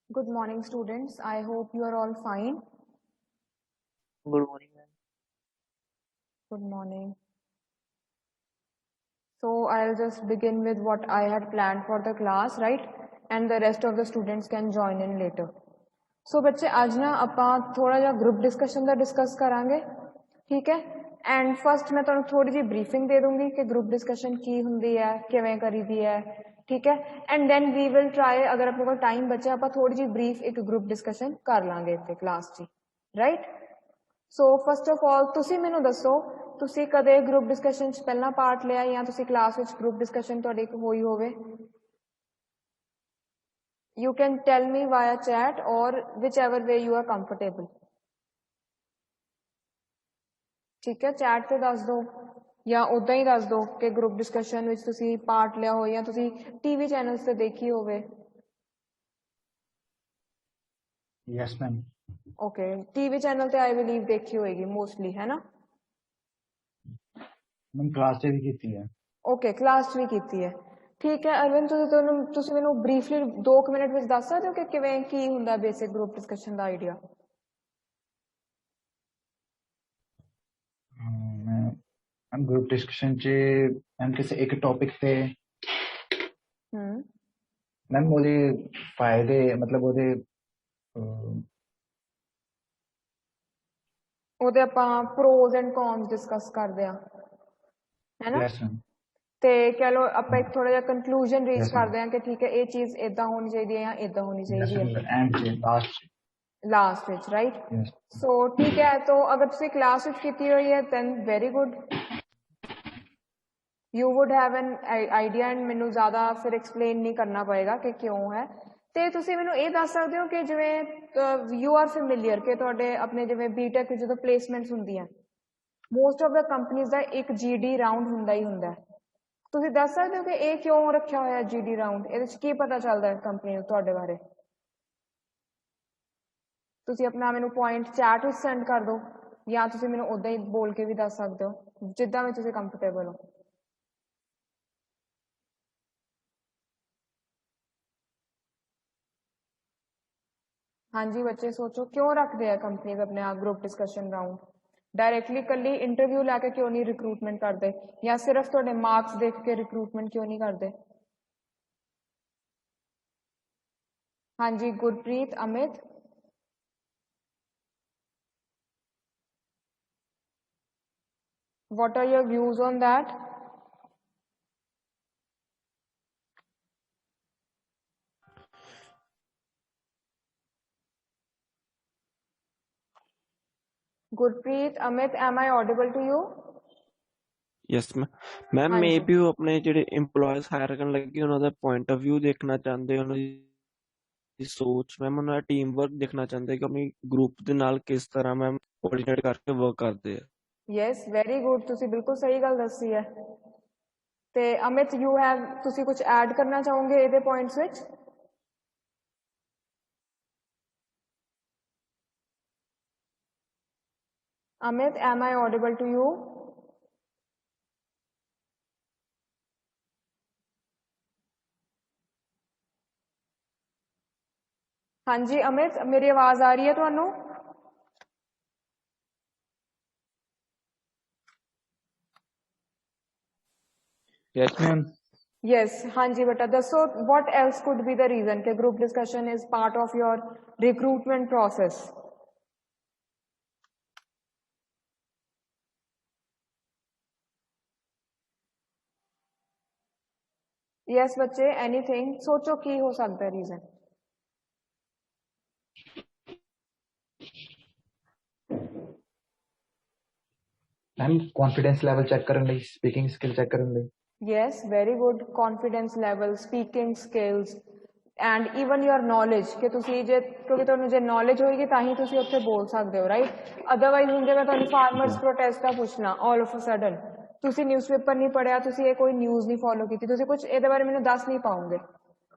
Good morning, students. I hope you are all fine. Good morning, ma'am. Good morning. So I'll just begin with what I had planned for the class, right? And the rest of the students can join in later. So बच्चे आज ना ਆਪਾਂ थोड़ा ਜਿਹਾ group discussion ਦਾ discuss ਕਰਾਂਗੇ, ठीक है? And first मैं ਤੁਹਾਨੂੰ थोड़ी जी briefing ਦੇ दूंगी कि group discussion ਕੀ ਹੁੰਦੀ ਹੈ, ਕਿਵੇਂ ਕਰੀਦੀ ਹੈ, ठीक है? And then we will try अगर अपने कोल time बचे ਆਪਾਂ थोड़ी जी brief एक group discussion ਕਰ ਲਾਂਗੇ ਇੱਥੇ class 'ਚ, right? So first of all ਤੁਸੀਂ ਮੈਨੂੰ ਦੱਸੋ ਤੁਸੀਂ ਕਦੇ ਗਰੁੱਪ ਡਿਸਕਸ਼ਨ 'ਚ ਪਹਿਲਾਂ ਪਾਰਟ ਲਿਆ ਜਾਂ ਤੁਸੀਂ ਕਲਾਸ ਵਿੱਚ ਗਰੁੱਪ ਡਿਸਕਸ਼ਨ ਤੁਹਾਡੀ ਹੋਈ ਹੋਵੇ you can tell me via chat or whichever way you are comfortable ਠੀਕ ਹੈ ਚੈਟ ਤੇ ਦੱਸ ਦਿਓ ਜਾਂ ਉੱਦਾਂ ਹੀ ਦੱਸ ਦਿਓ ਕਿ ਗਰੁੱਪ ਡਿਸਕਸ਼ਨ ਵਿੱਚ ਤੁਸੀਂ ਪਾਰਟ ਲਿਆ ਹੋਵੇ ਜਾਂ ਤੁਸੀਂ ਟੀਵੀ ਚੈਨਲਸ ਤੇ ਦੇਖੀ ਹੋਵੇ Yes, ma'am. Okay TV channel ਤੇ ਆਈ ਬਿਲੀਵ ਦੇਖੀ ਹੋਏਗੀ ਮੋਸਟਲੀ ਹੈ ਨਾ ਮੈਂ ਕਲਾਸ 'ਚ ਵੀ ਕੀਤੀ ਹੈ ਓਕੇ ਕਲਾਸ 'ਚ ਵੀ ਕੀਤੀ ਹੈ ਠੀਕ ਹੈ ਅਰਵਿੰਦ ਤੁਸੀਂ ਮੈਨੂੰ ਬਰੀਫਲੀ 2 ਮਿੰਟ ਵਿੱਚ ਦੱਸ ਸਕਦੇ ਹੋ ਕਿ ਕਿਵੇਂ ਕੀ ਹੁੰਦਾ ਬੇਸਿਕ ਗਰੁੱਪ ਡਿਸਕਸ਼ਨ ਦਾ ਆਈਡੀਆ ਮੈਂ ਗਰੁੱਪ ਡਿਸਕਸ਼ਨ 'ਚ ਮੈਮ ਕਿਸੇ ਇੱਕ ਟੌਪਿਕ ਤੇ ਮੈਮ ਉਹਦੇ ਫਾਇਦੇ ਮਤਲਬ ਉਹਦੇ ਆਪਾਂ ਪ੍ਰੋਜ਼ ਐਂਡ ਕੌਨਸ ਡਿਸਕਸ ਕਰਦੇ ਆ ਹੈ ਨਾ ਯੈਸ ਮੈਮ ਤੇ ਕਹ ਲੋ ਆਪਾਂ ਇੱਕ ਥੋੜਾ ਜਿਹਾ ਕੰਕਲੂਜਨ ਰੀਚ ਕਰਦੇ ਆ ਕਿ ਠੀਕ ਹੈ ਇਹ ਚੀਜ਼ ਇਦਾਂ ਹੋਣੀ ਚਾਹੀਦੀ ਹੈ ਜਾਂ ਇਦਾਂ ਹੋਣੀ ਚਾਹੀਦੀ ਹੈ ਐਂਡ ਲਾਸਟ ਵਿੱਚ ਰਾਈਟ ਸੋ ਠੀਕ ਹੈ ਤਾਂ ਅਗਰ ਤੁਸੀਂ ਕਲਾਸ ਵਿੱਚ ਕੀਤੀ ਹੋਈ ਹੈ then very good you would have an idea and ਮੈਨੂੰ ਜ਼ਿਆਦਾ ਫਿਰ ਐਕਸਪਲੇਨ ਨਹੀਂ ਕਰਨਾ ਪਏਗਾ ਕਿ ਕਿਉਂ ਹੈ ਤੇ ਤੁਸੀਂ ਮੈਨੂੰ ਇਹ ਦੱਸ ਸਕਦੇ ਹੋ ਕਿ ਜਿਵੇਂ ਯੂ ਆਰ ਫੈਮਿਲੀਅਰ ਕਿ ਤੁਹਾਡੇ ਆਪਣੇ ਜਿਵੇਂ ਬੀਟੈਕ ਵਿੱਚ ਜਦੋਂ ਪਲੇਸਮੈਂਟਸ ਹੁੰਦੀਆਂ ਮੋਸਟ ਆਫ ਦਾ ਕੰਪਨੀਜ਼ ਦਾ ਇੱਕ ਜੀਡੀ ਰਾਊਂਡ ਹੁੰਦਾ ਹੀ ਹੁੰਦਾ ਤੁਸੀਂ ਦੱਸ ਸਕਦੇ ਹੋ ਕਿ ਇਹ ਕਿਉਂ ਰੱਖਿਆ ਹੋਇਆ ਜੀਡੀ ਰਾਊਂਡ ਇਹਦੇ ਵਿੱਚ ਕੀ ਪਤਾ ਚੱਲਦਾ ਹੈ ਕੰਪਨੀ ਨੂੰ ਤੁਹਾਡੇ ਬਾਰੇ ਤੁਸੀਂ ਆਪਣਾ ਮੈਨੂੰ ਪੁਆਇੰਟ ਚੈਟ ਵਿੱਚ ਸੈਂਡ ਕਰ ਦਿਓ ਜਾਂ ਤੁਸੀਂ ਮੈਨੂੰ ਉਦਾਂ ਹੀ ਬੋਲ ਕੇ ਵੀ ਦੱਸ ਸਕਦੇ ਹੋ ਜਿੱਦਾਂ ਵੀ ਤੁਸੀਂ ਕੰਫਰਟੇਬਲ ਹੋ ਹਾਂਜੀ ਬੱਚੇ ਸੋਚੋ ਕਿਉਂ ਰੱਖਦੇ ਆ ਕੰਪਨੀਜ਼ ਆਪਣੇ ਆਪ ਗਰੁੱਪ ਡਿਸਕਸ਼ਨ ਰਾਊਂਡ डायरेक्टली कल इंटरव्यू लैके क्यों नहीं रिक्रूटमेंट करते या सिर्फ थोड़े मार्क्स देख के रिक्रूटमेंट क्यों नहीं करते हाँ जी Gurpreet Amit what are your views on that Gurpreet Amit am I audible to you yes ma'am मे भी वो अपने ਜਿਹੜੇ EMPLOYEES ਹਾਇਰ ਕਰਨ ਲੱਗੇ ਉਹਨਾਂ ਦਾ ਪੁਆਇੰਟ ਆਫ ਵਿਊ ਦੇਖਣਾ ਚਾਹੁੰਦੇ ਉਹਨਾਂ ਦੀ ਸੋਚ ਮੈਮ ਉਹਨਾਂ ਦਾ ਟੀਮ ਵਰਕ ਦੇਖਣਾ ਚਾਹੁੰਦੇ ਕਿ ਆਪਣੀ ਗਰੁੱਪ ਦੇ ਨਾਲ ਕਿਸ ਤਰ੍ਹਾਂ ਮੈਮ ਕੋਆਰਡੀਨੇਟ ਕਰਕੇ ਵਰਕ ਕਰਦੇ ਆ ਯੈਸ ਵੈਰੀ ਗੁੱਡ ਤੁਸੀਂ ਬਿਲਕੁਲ ਸਹੀ ਗੱਲ ਦੱਸੀ ਹੈ ਤੇ ਅਮਿਤ ਯੂ ਹੈਵ ਤੁਸੀਂ ਕੁਝ ਐਡ ਕਰਨਾ ਚਾਹੋਗੇ ਇਹਦੇ ਪੁਆਇੰਟਸ ਵਿੱਚ Amit, am I audible to you? हाँ जी अमित मेरी आवाज आ रही है ਤੁਹਾਨੂੰ Yes ma'am. Yes हाँ जी बेटा दसो what else could be the reason कि group discussion is part of your recruitment process yes बच्चे anything सोचो की हो सकता है reason ma'am confidence level check ਕਰਨ ਲਈ ਸਪੀਕਿੰਗ ਸਕਿੱਲ ਚੈੱਕ ਕਰਨ ਲਈ yes very good confidence level speaking skills and even your knowledge ਕਿ ਤੁਸੀਂ ਜੇ ਕਿਉਂਕਿ ਤੁਹਾਨੂੰ ਜੇ knowledge ਹੋਏਗੀ ਤਾਂ ਹੀ ਤੁਸੀਂ ਉੱਥੇ ਬੋਲ ਸਕਦੇ ਹੋ right otherwise ਹੁਣ ਜੇ ਮੈਂ ਤੁਹਾਨੂੰ farmers protest ਦਾ ਪੁੱਛਣਾ all of a sudden ਤੁਸੀਂ ਨਿਊਜ਼ਪੇਪਰ ਨਹੀਂ ਪੜਿਆ ਤੁਸੀਂ ਇਹ ਕੋਈ ਨਿਊਜ਼ ਨਹੀਂ ਫੋਲੋ ਕੀਤੀ ਤੁਸੀਂ ਕੁਝ ਇਹਦੇ ਬਾਰੇ ਮੈਨੂੰ ਦੱਸ ਨਹੀਂ ਪਾਉਂਗੇ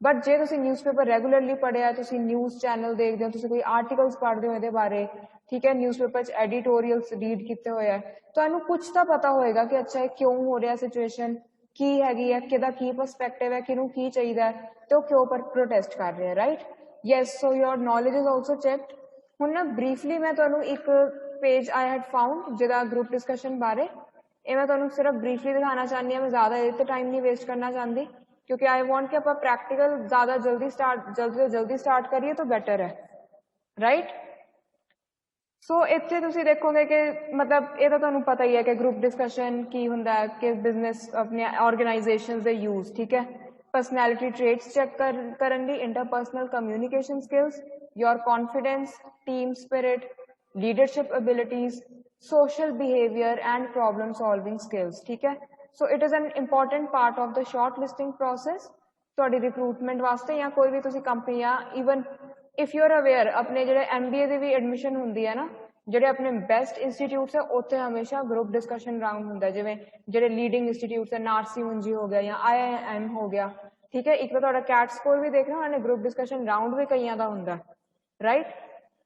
ਬਟ ਜੇ ਤੁਸੀਂ ਨਿਊਜ਼ਪੇਪਰ ਰੈਗੂਲਰਲੀ ਪੜਿਆ ਤੁਸੀਂ ਨਿਊਜ਼ ਚੈਨਲ ਦੇਖਦੇ ਹੋ ਤੁਸੀਂ ਕੋਈ ਆਰਟੀਕਲਸ ਪੜ੍ਹਦੇ ਹੋ ਇਹਦੇ ਬਾਰੇ ਠੀਕ ਹੈ ਨਿਊਜ਼ਪੇਪਰ 'ਚ ਐਡੀਟੋਰੀਅਲਸ ਰੀਡ ਕੀਤੇ ਹੋਏ ਆ ਤੁਹਾਨੂੰ ਕੁਝ ਤਾਂ ਪਤਾ ਹੋਏਗਾ ਕਿ ਅੱਛਾ ਇਹ ਕਿਉਂ ਹੋ ਰਿਹਾ ਸਿਚੁਏਸ਼ਨ ਕੀ ਹੈਗੀ ਹੈ ਕਿਹਦਾ ਕੀ ਪਰਸਪੈਕਟਿਵ ਹੈ ਕਿਹਨੂੰ ਕੀ ਚਾਹੀਦਾ ਹੈ ਤੇ ਉਹ ਕਿਉਂ ਪਰ ਪ੍ਰੋਟੈਸਟ ਕਰ ਰਿਹਾ right yes, so your knowledge is also checked. ਹੁਣ ਨਾ briefly ਮੈਂ ਤੁਹਾਨੂੰ ਇੱਕ page I had found ਜਿਹਦਾ group discussion ਬਾਰੇ ਇਹ ਮੈਂ ਤੁਹਾਨੂੰ ਸਿਰਫ briefly ਦਿਖਾਣਾ ਚਾਹੁੰਦੀ ਹਾਂ, ਮੈਂ ਜ਼ਿਆਦਾ ਇਹਦੇ ਤੇ time ਨਹੀਂ waste ਕਰਨਾ ਚਾਹੁੰਦੀ ਕਿਉਂਕਿ I want ਕਿ ਆਪਾਂ practical ਜ਼ਿਆਦਾ ਜਲਦੀ ਤੋਂ ਜਲਦੀ start ਕਰੀਏ ਤਾਂ better ਹੈ, right? ਸੋ ਇੱਥੇ ਤੁਸੀਂ ਦੇਖੋਗੇ ਕਿ ਮਤਲਬ ਇਹ ਤਾਂ ਤੁਹਾਨੂੰ ਪਤਾ ਹੀ ਹੈ ਕਿ ਗਰੁੱਪ ਡਿਸਕਸ਼ਨ ਕੀ ਹੁੰਦਾ ਹੈ ਕਿ ਬਿਜ਼ਨਸ ਆਪਣੇ ਆਰਗੇਨਾਈਜੇਸ਼ਨਸ ਦੇ ਯੂਜ਼, ਠੀਕ ਹੈ, ਪਰਸਨੈਲਿਟੀ ਟ੍ਰੇਟਸ ਚੈੱਕ ਕਰਨ ਲਈ, interpersonal communication skills, your confidence, team spirit, leadership abilities, social behaviour and problem solving skills, ठीक है। So it is an important part of the short listing process ਤੁਹਾਡੀ recruitment ਵਾਸਤੇ ਜਾਂ ਕੋਈ ਵੀ ਤੁਸੀਂ ਕੰਪਨੀ ਜਾਂ even if you are aware ਆਪਣੇ ਜਿਹੜੇ MBA ਦੀ ਵੀ ਐਡਮਿਸ਼ਨ ਹੁੰਦੀ ਹੈ ਨਾ, ਜਿਹੜੇ ਆਪਣੇ ਬੈਸਟ ਇੰਸਟੀਟਿਊਟਸ ਹੈ ਉੱਥੇ ਹਮੇਸ਼ਾ ਗਰੁੱਪ ਡਿਸਕਸ਼ਨ ਰਾਊਂਡ ਹੁੰਦਾ, ਜਿਵੇਂ ਜਿਹੜੇ ਲੀਡਿੰਗ ਇੰਸਟੀਟਿਊਟਸ ਹੈ, ਨਾਰਸੀ ਮੁੰਜੀ ਹੋ ਗਿਆ ਜਾਂ IIM ਹੋ ਗਿਆ, ਠੀਕ ਹੈ। ਇੱਕ ਤਾਂ ਤੁਹਾਡਾ ਕੈਟ ਸਕੋਰ ਵੀ ਦੇਖਣਾ, ਉਹਨਾਂ ਨੇ ਗਰੁੱਪ ਡਿਸਕਸ਼ਨ ਰਾਊਂਡ ਵੀ ਕਈਆਂ ਦਾ ਹੁੰਦਾ, ਰਾਈਟ।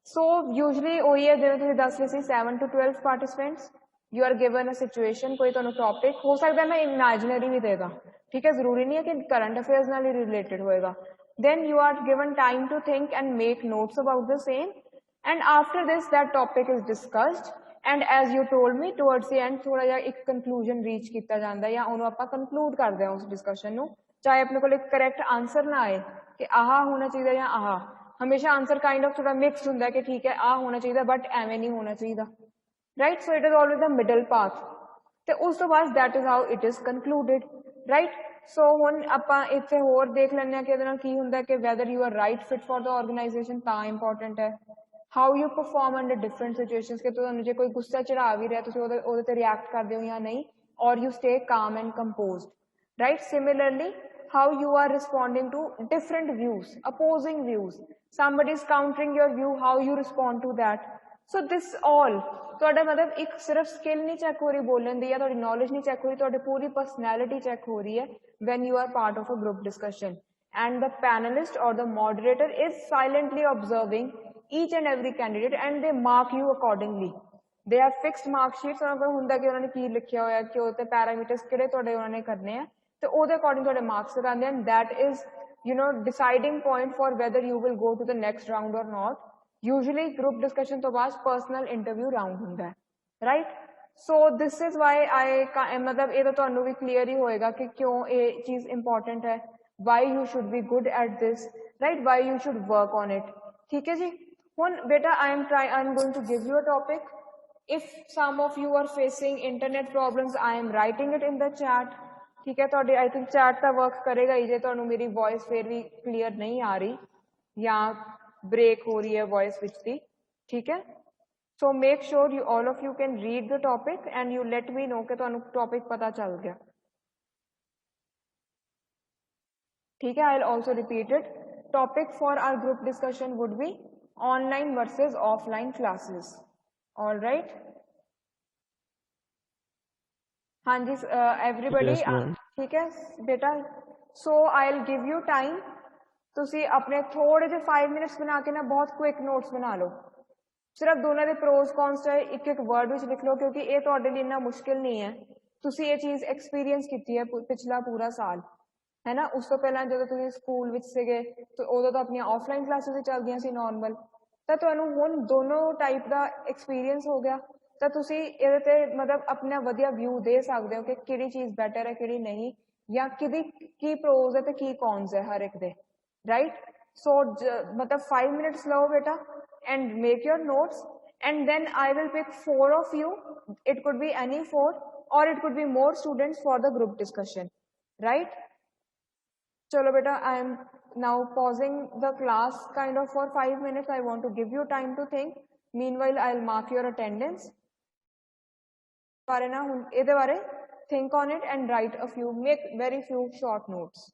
ਸੋ ਯੂਜਲੀ ਉਹੀ ਹੈ ਜਿਵੇਂ ਤੁਸੀਂ ਦੱਸ ਰਹੇ ਸੀ 7 to 12 participants, you are given a situation, ਕੋਈ ਤੁਹਾਨੂੰ ਟੌਪਿਕ ਹੋ ਸਕਦਾ ਮੈਂ ਇਮੈਜਨਰੀ ਵੀ ਦੇਦਾ, ਠੀਕ ਹੈ, ਜ਼ਰੂਰੀ ਨਹੀਂ ਹੈ ਕਿ ਕਰੰਟ ਅਫੇਅਰਸ ਨਾਲ ਹੀ ਰਿਲੇਟਡ ਹੋਏਗਾ। then you are given time to think and make notes about the same, and after this that topic is discussed, and as you told me towards the end ਥੋੜਾ ਜਿਹਾ ਇੱਕ conclusion reach ਕੀਤਾ ਜਾਂਦਾ ਜਾਂ ਉਹਨੂੰ ਆਪਾਂ conclude ਕਰਦੇ ਹਾਂ ਉਸ discussion ਨੂੰ, ਚਾਹੇ ਆਪਣੇ ਕੋਲ ਇੱਕ correct answer ਨਾ ਆਏ ਕਿ ਆਹ ਹੋਣਾ ਚਾਹੀਦਾ ਜਾਂ ਆਹ, ਹਮੇਸ਼ਾ ਆਂਸਰ ਕਾइंड ऑफ थोड़ा मिक्स ਹੁੰਦਾ ਕਿ ਠੀਕ ਹੈ ਆਹ ਹੋਣਾ ਚਾਹੀਦਾ ਬਟ ਐਵੇਂ ਨਹੀਂ ਹੋਣਾ ਚਾਹੀਦਾ, right. So it is always the middle path, ਤੇ ਉਸ ਤੋਂ ਬਾਅਦ that is how it is concluded, right. So ਹੁਣ ਆਪਾਂ ਇੱਥੇ ਹੋਰ ਦੇਖ ਲੈਂਦੇ ਹਾਂ ਕਿ ਇਹਦੇ ਨਾਲ ਕੀ ਹੁੰਦਾ ਕਿ weather you are right fit for the organisation ਤਾਂ ਇੰਪੋਰਟੈਂਟ ਹੈ, how you perform under different situations, ਕਿ ਤੁਹਾਨੂੰ ਜੇ ਕੋਈ ਗੁੱਸਾ ਚੜਾ ਵੀ ਰਿਹਾ ਤੁਸੀਂ ਉਹਦੇ ਤੇ ਰਿਐਕਟ ਕਰਦੇ ਹੋ ਜਾਂ ਨਹੀਂ, ਔਰ ਯੂ ਸਟੇ ਕਾਮ and composed, right? Similarly, how you are responding to different views, opposing views, somebody is countering your view, how you respond to that. So this all ਤੁਹਾਡਾ ਮਤਲਬ ਇੱਕ ਸਿਰਫ ਸਕਿੱਲ ਨਹੀਂ ਚੈੱਕ ਹੋ ਰਹੀ ਬੋਲਣ ਦੀ ਜਾਂ ਤੁਹਾਡੀ ਨੌਲੇਜ ਨਹੀਂ ਚੈੱਕ ਹੋ ਰਹੀ, ਤੁਹਾਡੀ ਪੂਰੀ ਪਰਸਨੈਲਿਟੀ ਚੈੱਕ ਹੋ ਰਹੀ ਹੈ when you are part of a group discussion, and the panelist or the moderator is silently observing each and every candidate and they mark you accordingly. They have fixed mark sheets, ਉਹਨਾਂ ਕੋਲ ਹੁੰਦਾ ਕਿ ਉਹਨਾਂ ਨੇ ਕੀ ਲਿਖਿਆ ਹੋਇਆ ਕਿ ਉਹ ਤੇ ਪੈਰਾਮੀਟਰਸ ਕਿਹੜੇ ਤੁਹਾਡੇ ਉਹਨਾਂ ਨੇ ਕਰਨੇ ਆ ਤੇ ਉਹਦੇ ਅਕੋਰਡਿੰਗ ਤੁਹਾਡੇ ਮਾਰਕਸ ਲਗਾਉਂਦੇ ਹਨ। that is deciding point for whether you will go to the next round or not. usually group discussion ਤੋਂ ਬਾਅਦ personal interview round ਹੁੰਦਾ ਹੈ, right? so this is why I ਮਤਲਬ ਇਹ ਤਾਂ ਤੁਹਾਨੂੰ ਵੀ clear ਹੀ ਹੋਏਗਾ ਕਿ ਕਿਉਂ ਇਹ ਚੀਜ਼ important ਹੈ, why you should be good at this, right? why you should work on it, ਠੀਕ ਹੈ ਜੀ। ਹੁਣ ਬੇਟਾ I am going to give you a topic. if some of you are facing internet problems, I am writing it in the chat, ठीक है। ਤੁਹਾਡੇ I think chat ਤਾਂ work ਕਰੇਗਾ ਹੀ ਜੇ ਤੁਹਾਨੂੰ ਮੇਰੀ voice ਫਿਰ ਵੀ clear ਨਹੀਂ ਆ ਰਹੀ ਜਾਂ break ਹੋ ਰਹੀ ਹੈ voice ਵਿੱਚ ਦੀ, ਠੀਕ ਹੈ। so make sure you all of you can read the topic and you let me know ਕਿ ਤੁਹਾਨੂੰ topic ਪਤਾ ਚੱਲ ਗਿਆ, ठीक है। I'll also repeat it. Topic for our group discussion would be online versus offline classes. All right. हाँ जी everybody, Yes, ma'am. ठीक है बेटा। so I'll give you time, ਤੁਸੀਂ ਆਪਣੇ ਥੋੜੇ ਜਿਹੇ 5 ਮਿੰਟਸ ਬਣਾ ਕੇ ਨਾ ਬਹੁਤ ਕੁਇਕ ਨੋਟਸ ਬਣਾ ਲਓ, ਸਿਰਫ ਦੋਨਾਂ ਦੇ ਪ੍ਰੋਜ਼ ਕੌਨਸ ਚਾਹੇ ਇੱਕ ਇੱਕ ਵਰਡ ਵਿੱਚ ਲਿਖ ਲਓ ਕਿਉਂਕਿ ਇਹ ਤੁਹਾਡੇ ਲਈ ਇੰਨਾ ਮੁਸ਼ਕਿਲ ਨਹੀਂ ਹੈ, ਤੁਸੀਂ ਇਹ ਚੀਜ਼ ਐਕਸਪੀਰੀਅੰਸ ਕੀਤੀ ਹੈ ਪਿਛਲਾ ਪੂਰਾ ਸਾਲ, ਹੈ ਨਾ। ਉਸ ਤੋਂ ਪਹਿਲਾਂ ਜਦੋਂ ਤੁਸੀਂ ਸਕੂਲ ਵਿੱਚ ਸੀਗੇ ਤਾਂ ਉਦੋਂ ਤਾਂ ਆਪਣੀਆਂ ਆਫਲਾਈਨ ਕਲਾਸਿਸ ਹੀ ਚੱਲਦੀਆਂ ਸੀ ਨਾਰਮਲ, ਤਾਂ ਤੁਹਾਨੂੰ ਹੁਣ ਦੋਨੋਂ ਟਾਈਪ ਦਾ ਐਕਸਪੀਰੀਅੰਸ ਹੋ ਗਿਆ, ਤਾਂ ਤੁਸੀਂ ਇਹਦੇ ਤੇ ਮਤਲਬ ਆਪਣਾ ਵਧੀਆ ਵਿਊ ਦੇ ਸਕਦੇ ਹੋ ਕਿ ਕਿਹੜੀ ਚੀਜ਼ ਬੈਟਰ ਹੈ ਕਿਹੜੀ ਨਹੀਂ, ਜਾਂ ਕਿਹਦੀ ਕੀ ਪ੍ਰੋਜ਼ ਹੈ ਤੇ ਕੀ ਕੌਨਸ ਹੈ ਹਰ ਇੱਕ ਦੇ, right? so matlab 5 minutes lao beta and make your notes, and then I will pick 4 of you, it could be any 4 or it could be more students for the group discussion, right? chalo beta I am now pausing the class kind of for 5 minutes. I want to give you time to think, meanwhile I'll mark your attendance bare na hun ede bare think on it and write a few, make very few short notes.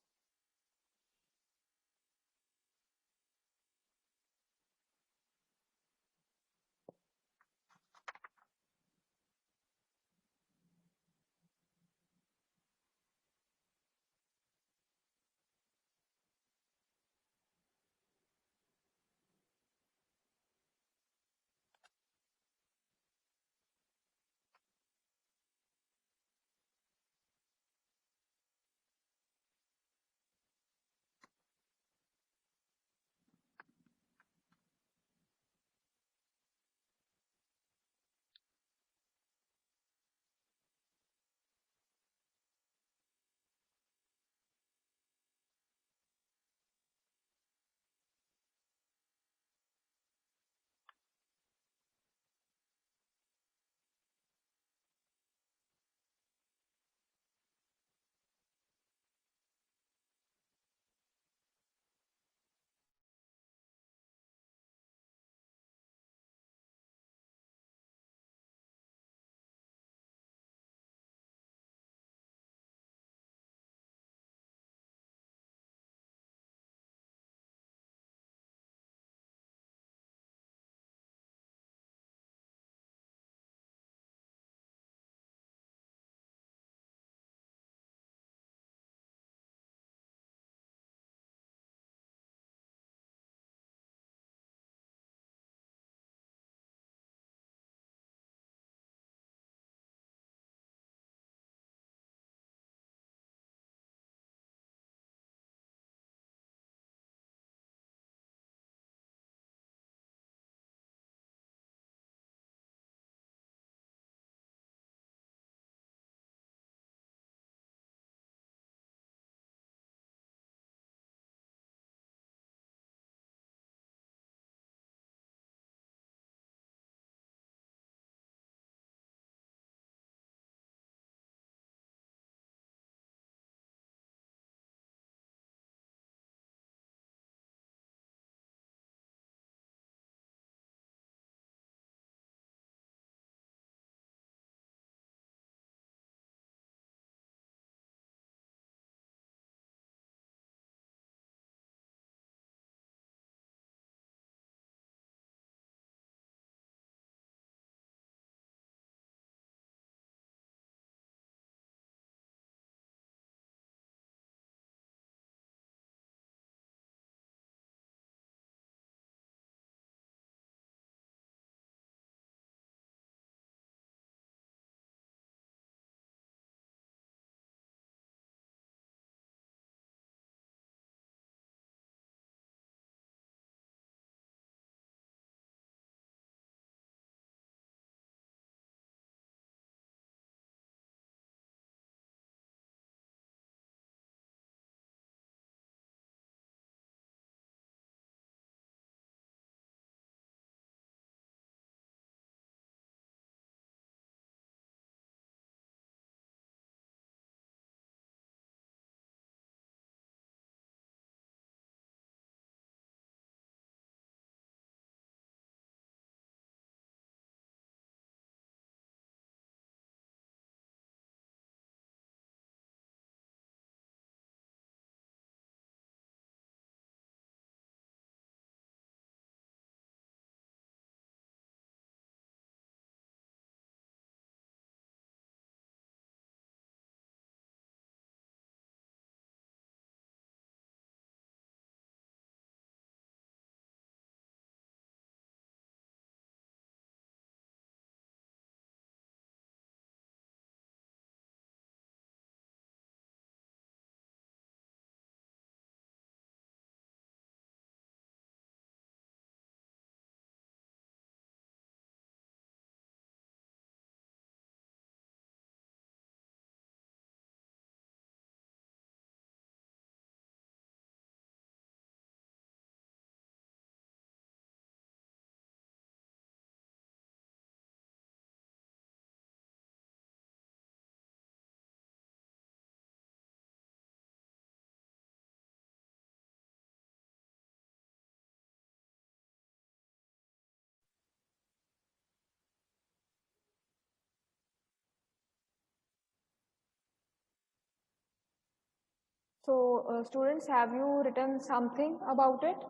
So students, have you written something about it?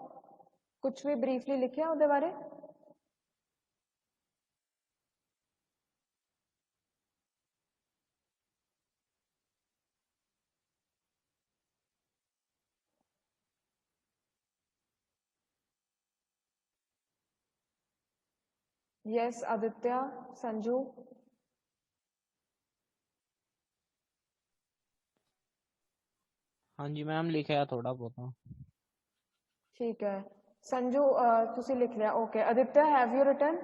कुछ भी briefly लिखिया ਉਹਦੇ बारे? Yes, Aditya, Sanju. हाँ जी ma'am लिखा थोड़ा बहुत ठीक है संजू तुसी लिख लिया okay Aditya have you written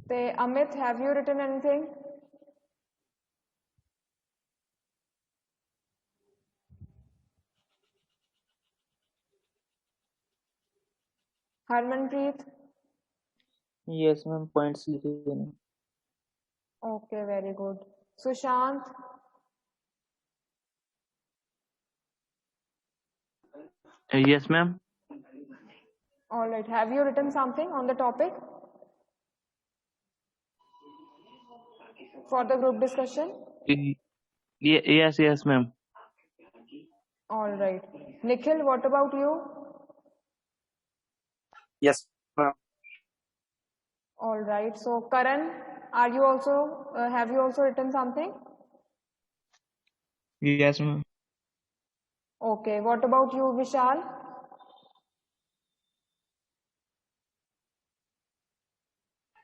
ते Amit have you written anything Harmanpreet yes ma'am points लिखे हैं okay very good Sushant yes ma'am all right have you written something on the topic for the group discussion yes ma'am all right Nikhil what about you Yes, ma'am. all right so Karan are you also have you also written something yes ma'am okay what about you Vishal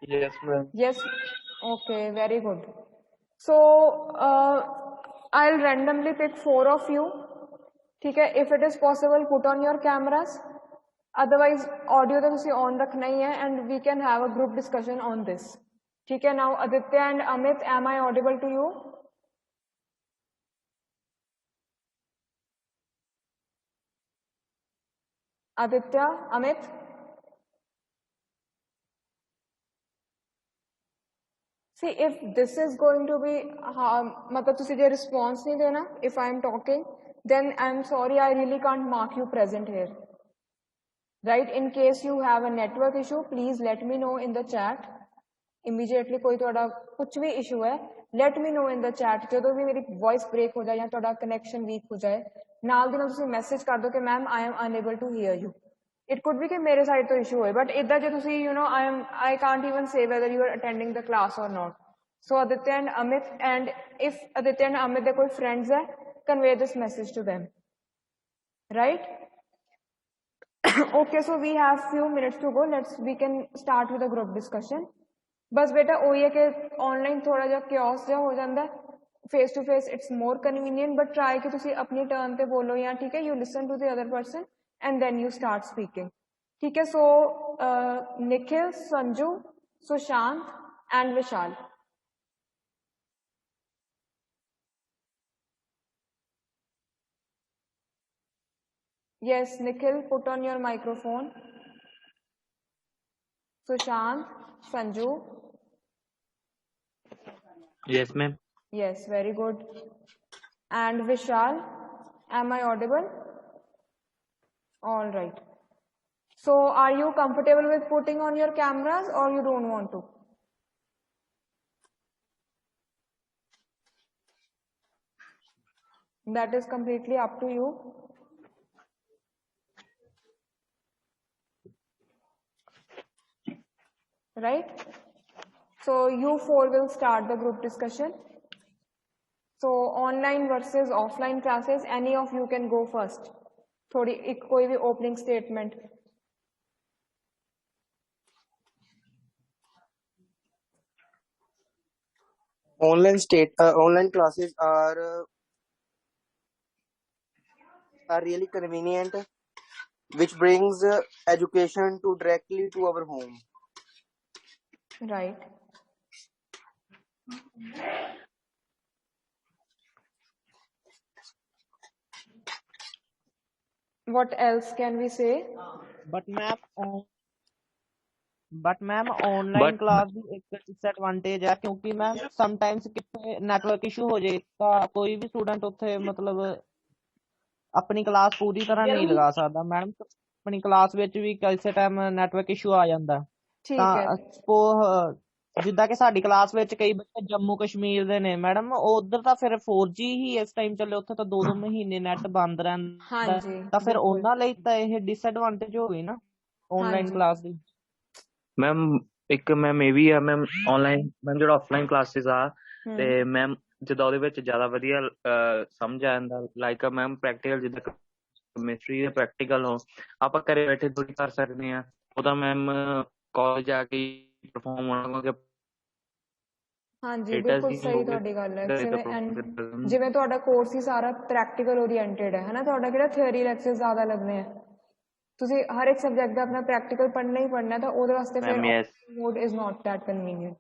yes ma'am yes okay very good so I'll randomly pick 4 of you ठीक है if it is possible put on your cameras otherwise audio तो तुसी on रखना ही है and we can have a group discussion on this ठीक है now Aditya and Amit am I audible to you Aditya Amit see if this is going to be मतलब तुसी जे response नहीं देना if I am talking then I am sorry I really can't mark you present here right in case you have a network issue please let me know in the chat immediately कोई थोड़ा कुछ भी issue है let me know in the chat ਜਦੋਂ ਵੀ ਮੇਰੀ voice break ਹੋ ਜਾਏ ਜਾਂ ਤੁਹਾਡਾ connection weak ਹੋ ਜਾਏ ਨਾਲ ਦੀ ਨਾਲ ਤੁਸੀਂ message ਕਰ ਦਿਓ ਕਿ ma'am I am unable to hear you it could be कि मेरे side ਤੋਂ issue ਹੋਏ but इदा जे ਤੁਸੀਂ you know I can't even say whether you are attending the class or not so Aditya and Amit and if Aditya and Amit ਦੇ कोई friends है convey this message to them right okay so we have few minutes to go we can start with a group discussion बस बेटा वही है कि online थोड़ा जिहा chaos जिहा हो जाता है face to face it's more convenient but try कि तुसी अपनी टर्न पे बोलो या ठीक है you listen to the other person and then you start speaking ठीक है so Nikhil Sanju Sushant and Vishal yes Nikhil put on your microphone Sushant Sanju yes ma'am yes very good and Vishal am I audible all right so are you comfortable with putting on your cameras or you don't want to that is completely up to you right so you four will start the group discussion so online versus offline classes any of you can go first थोड़ी एक कोई भी opening statement Online classes are really convenient, which brings education to directly to our home. right what else can we say but ma'am online class ਦੀ ਇੱਕ disadvantage ਹੈ ਕਿਉਂਕਿ ma'am sometimes ਕਿਤੇ network issue ਹੋ ਜੇ ਤਾਂ ਕੋਈ ਵੀ ਸਟੂਡੈਂਟ ਉੱਥੇ ਮਤਲਬ ਆਪਣੀ ਕਲਾਸ ਪੂਰੀ ਤਰ੍ਹਾਂ ਨਹੀਂ ਲਗਾ ਸਕਦਾ ਮੈਡਮ ਆਪਣੀ ਕਲਾਸ ਵਿੱਚ ਵੀ ਕਿਸੇ ਟਾਈਮ ਨੈਟਵਰਕ ਇਸ਼ੂ ਆ ਜਾਂਦਾ ਠੀਕ ਹੈ ਤਾਂ ਜਿੱਦਾਂ ਕਿ ਸਾਡੀ ਕਲਾਸ ਵਿੱਚ ਕਈ ਬੱਚੇ ਜੰਮੂ ਕਸ਼ਮੀਰ ਦੇ ਨੇ ਮੈਡਮ, ਉਧਰ ਤਾਂ ਫਿਰ 4G ਹੀ ਇਸ ਟਾਈਮ ਚੱਲੇ, ਉੱਥੇ ਤਾਂ 2-2 ਮਹੀਨੇ ਨੈਟ ਬੰਦ हाँ ਰਹਿੰਦਾ, जी ਤਾਂ ਫਿਰ बिल्कुल ਉਹਨਾਂ ਲਈ ਤਾਂ ਇਹ ਡਿਸਐਡਵਾਂਟੇਜ ਹੋ ਗਈ ਨਾ हाँ ਆਨਲਾਈਨ जी ਕਲਾਸ ਦੀ। ਮੈਮ ਇੱਕ ਮੈਮ ਇਹ ਵੀ ਆ ਮੈਮ ਆਨਲਾਈਨ ਮੈਮ ਜਿਹੜਾ ਆਫਲਾਈਨ ਕਲਾਸਿਸ ਆ ਤੇ हम्म ਮੈਮ ਜਿੱਦਾਂ ਉਹਦੇ ਵਿੱਚ ਜ਼ਿਆਦਾ ਵਧੀਆ ਸਮਝ ਆ ਜਾਂਦਾ, ਲਾਈਕ ਮੈਮ ਪ੍ਰੈਕਟੀਕਲ ਜਿੱਦਾਂ ਕੈਮਿਸਟਰੀ ਦੇ ਪ੍ਰੈਕਟੀਕਲ ਹੋ ਆਪਾਂ ਘਰੇ ਬੈਠੇ ਥੋੜੀ ਕਰ ਸਕਦੇ ਆ, ਉਹਦਾ ਮੈਮ ਕਾਲਜ ਜਾ ਕੇ ਪਰਫਾਰਮ ਹੋਣਾ ਕਿਉਂਕਿ हाँ जी ਡੇਟਾ बिल्कुल ਹੀ सही ਹੋਊਗਾ ਤੁਹਾਡੀ ਗੱਲ ਹੈ। ਘਰੇ ਤਾਂ ਜਿਵੇਂ ਤੁਹਾਡਾ ਕੋਰਸ ਹੀ ਸਾਰਾ ਪ੍ਰੈਕਟੀਕਲ ਓਰੀਐਂਟਡ ਹੈ ਨਾ, ਤੁਹਾਡਾ ਕਿਹੜਾ ਥਿਉਰੀ ਲੈਕਚਰ ਜ਼ਿਆਦਾ ਲੱਗਣੇ ਆ, ਤੁਸੀਂ ਹਰ ਇੱਕ ਸਬਜੈਕਟ ਦਾ ਆਪਣਾ ਪ੍ਰੈਕਟੀਕਲ ਪੜ੍ਹਨਾ ਹੀ ਪੜ੍ਹਨਾ, ਤਾਂ ਉਹਦੇ ਵਾਸਤੇ ਫਿਰ ma'am yes mode is not that convenient,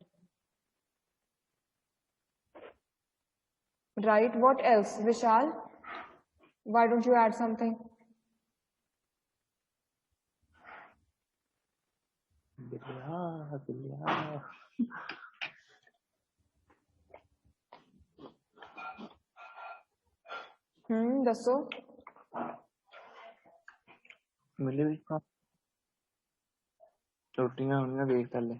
right? What else, Vishal? Why don't you add something? ਦੱਸੋ। ਮਿਲੇ ਵੀ ਰੋਟੀਆਂ ਹੋਣੀਆਂ ਦੇਖ ਥੱਲੇ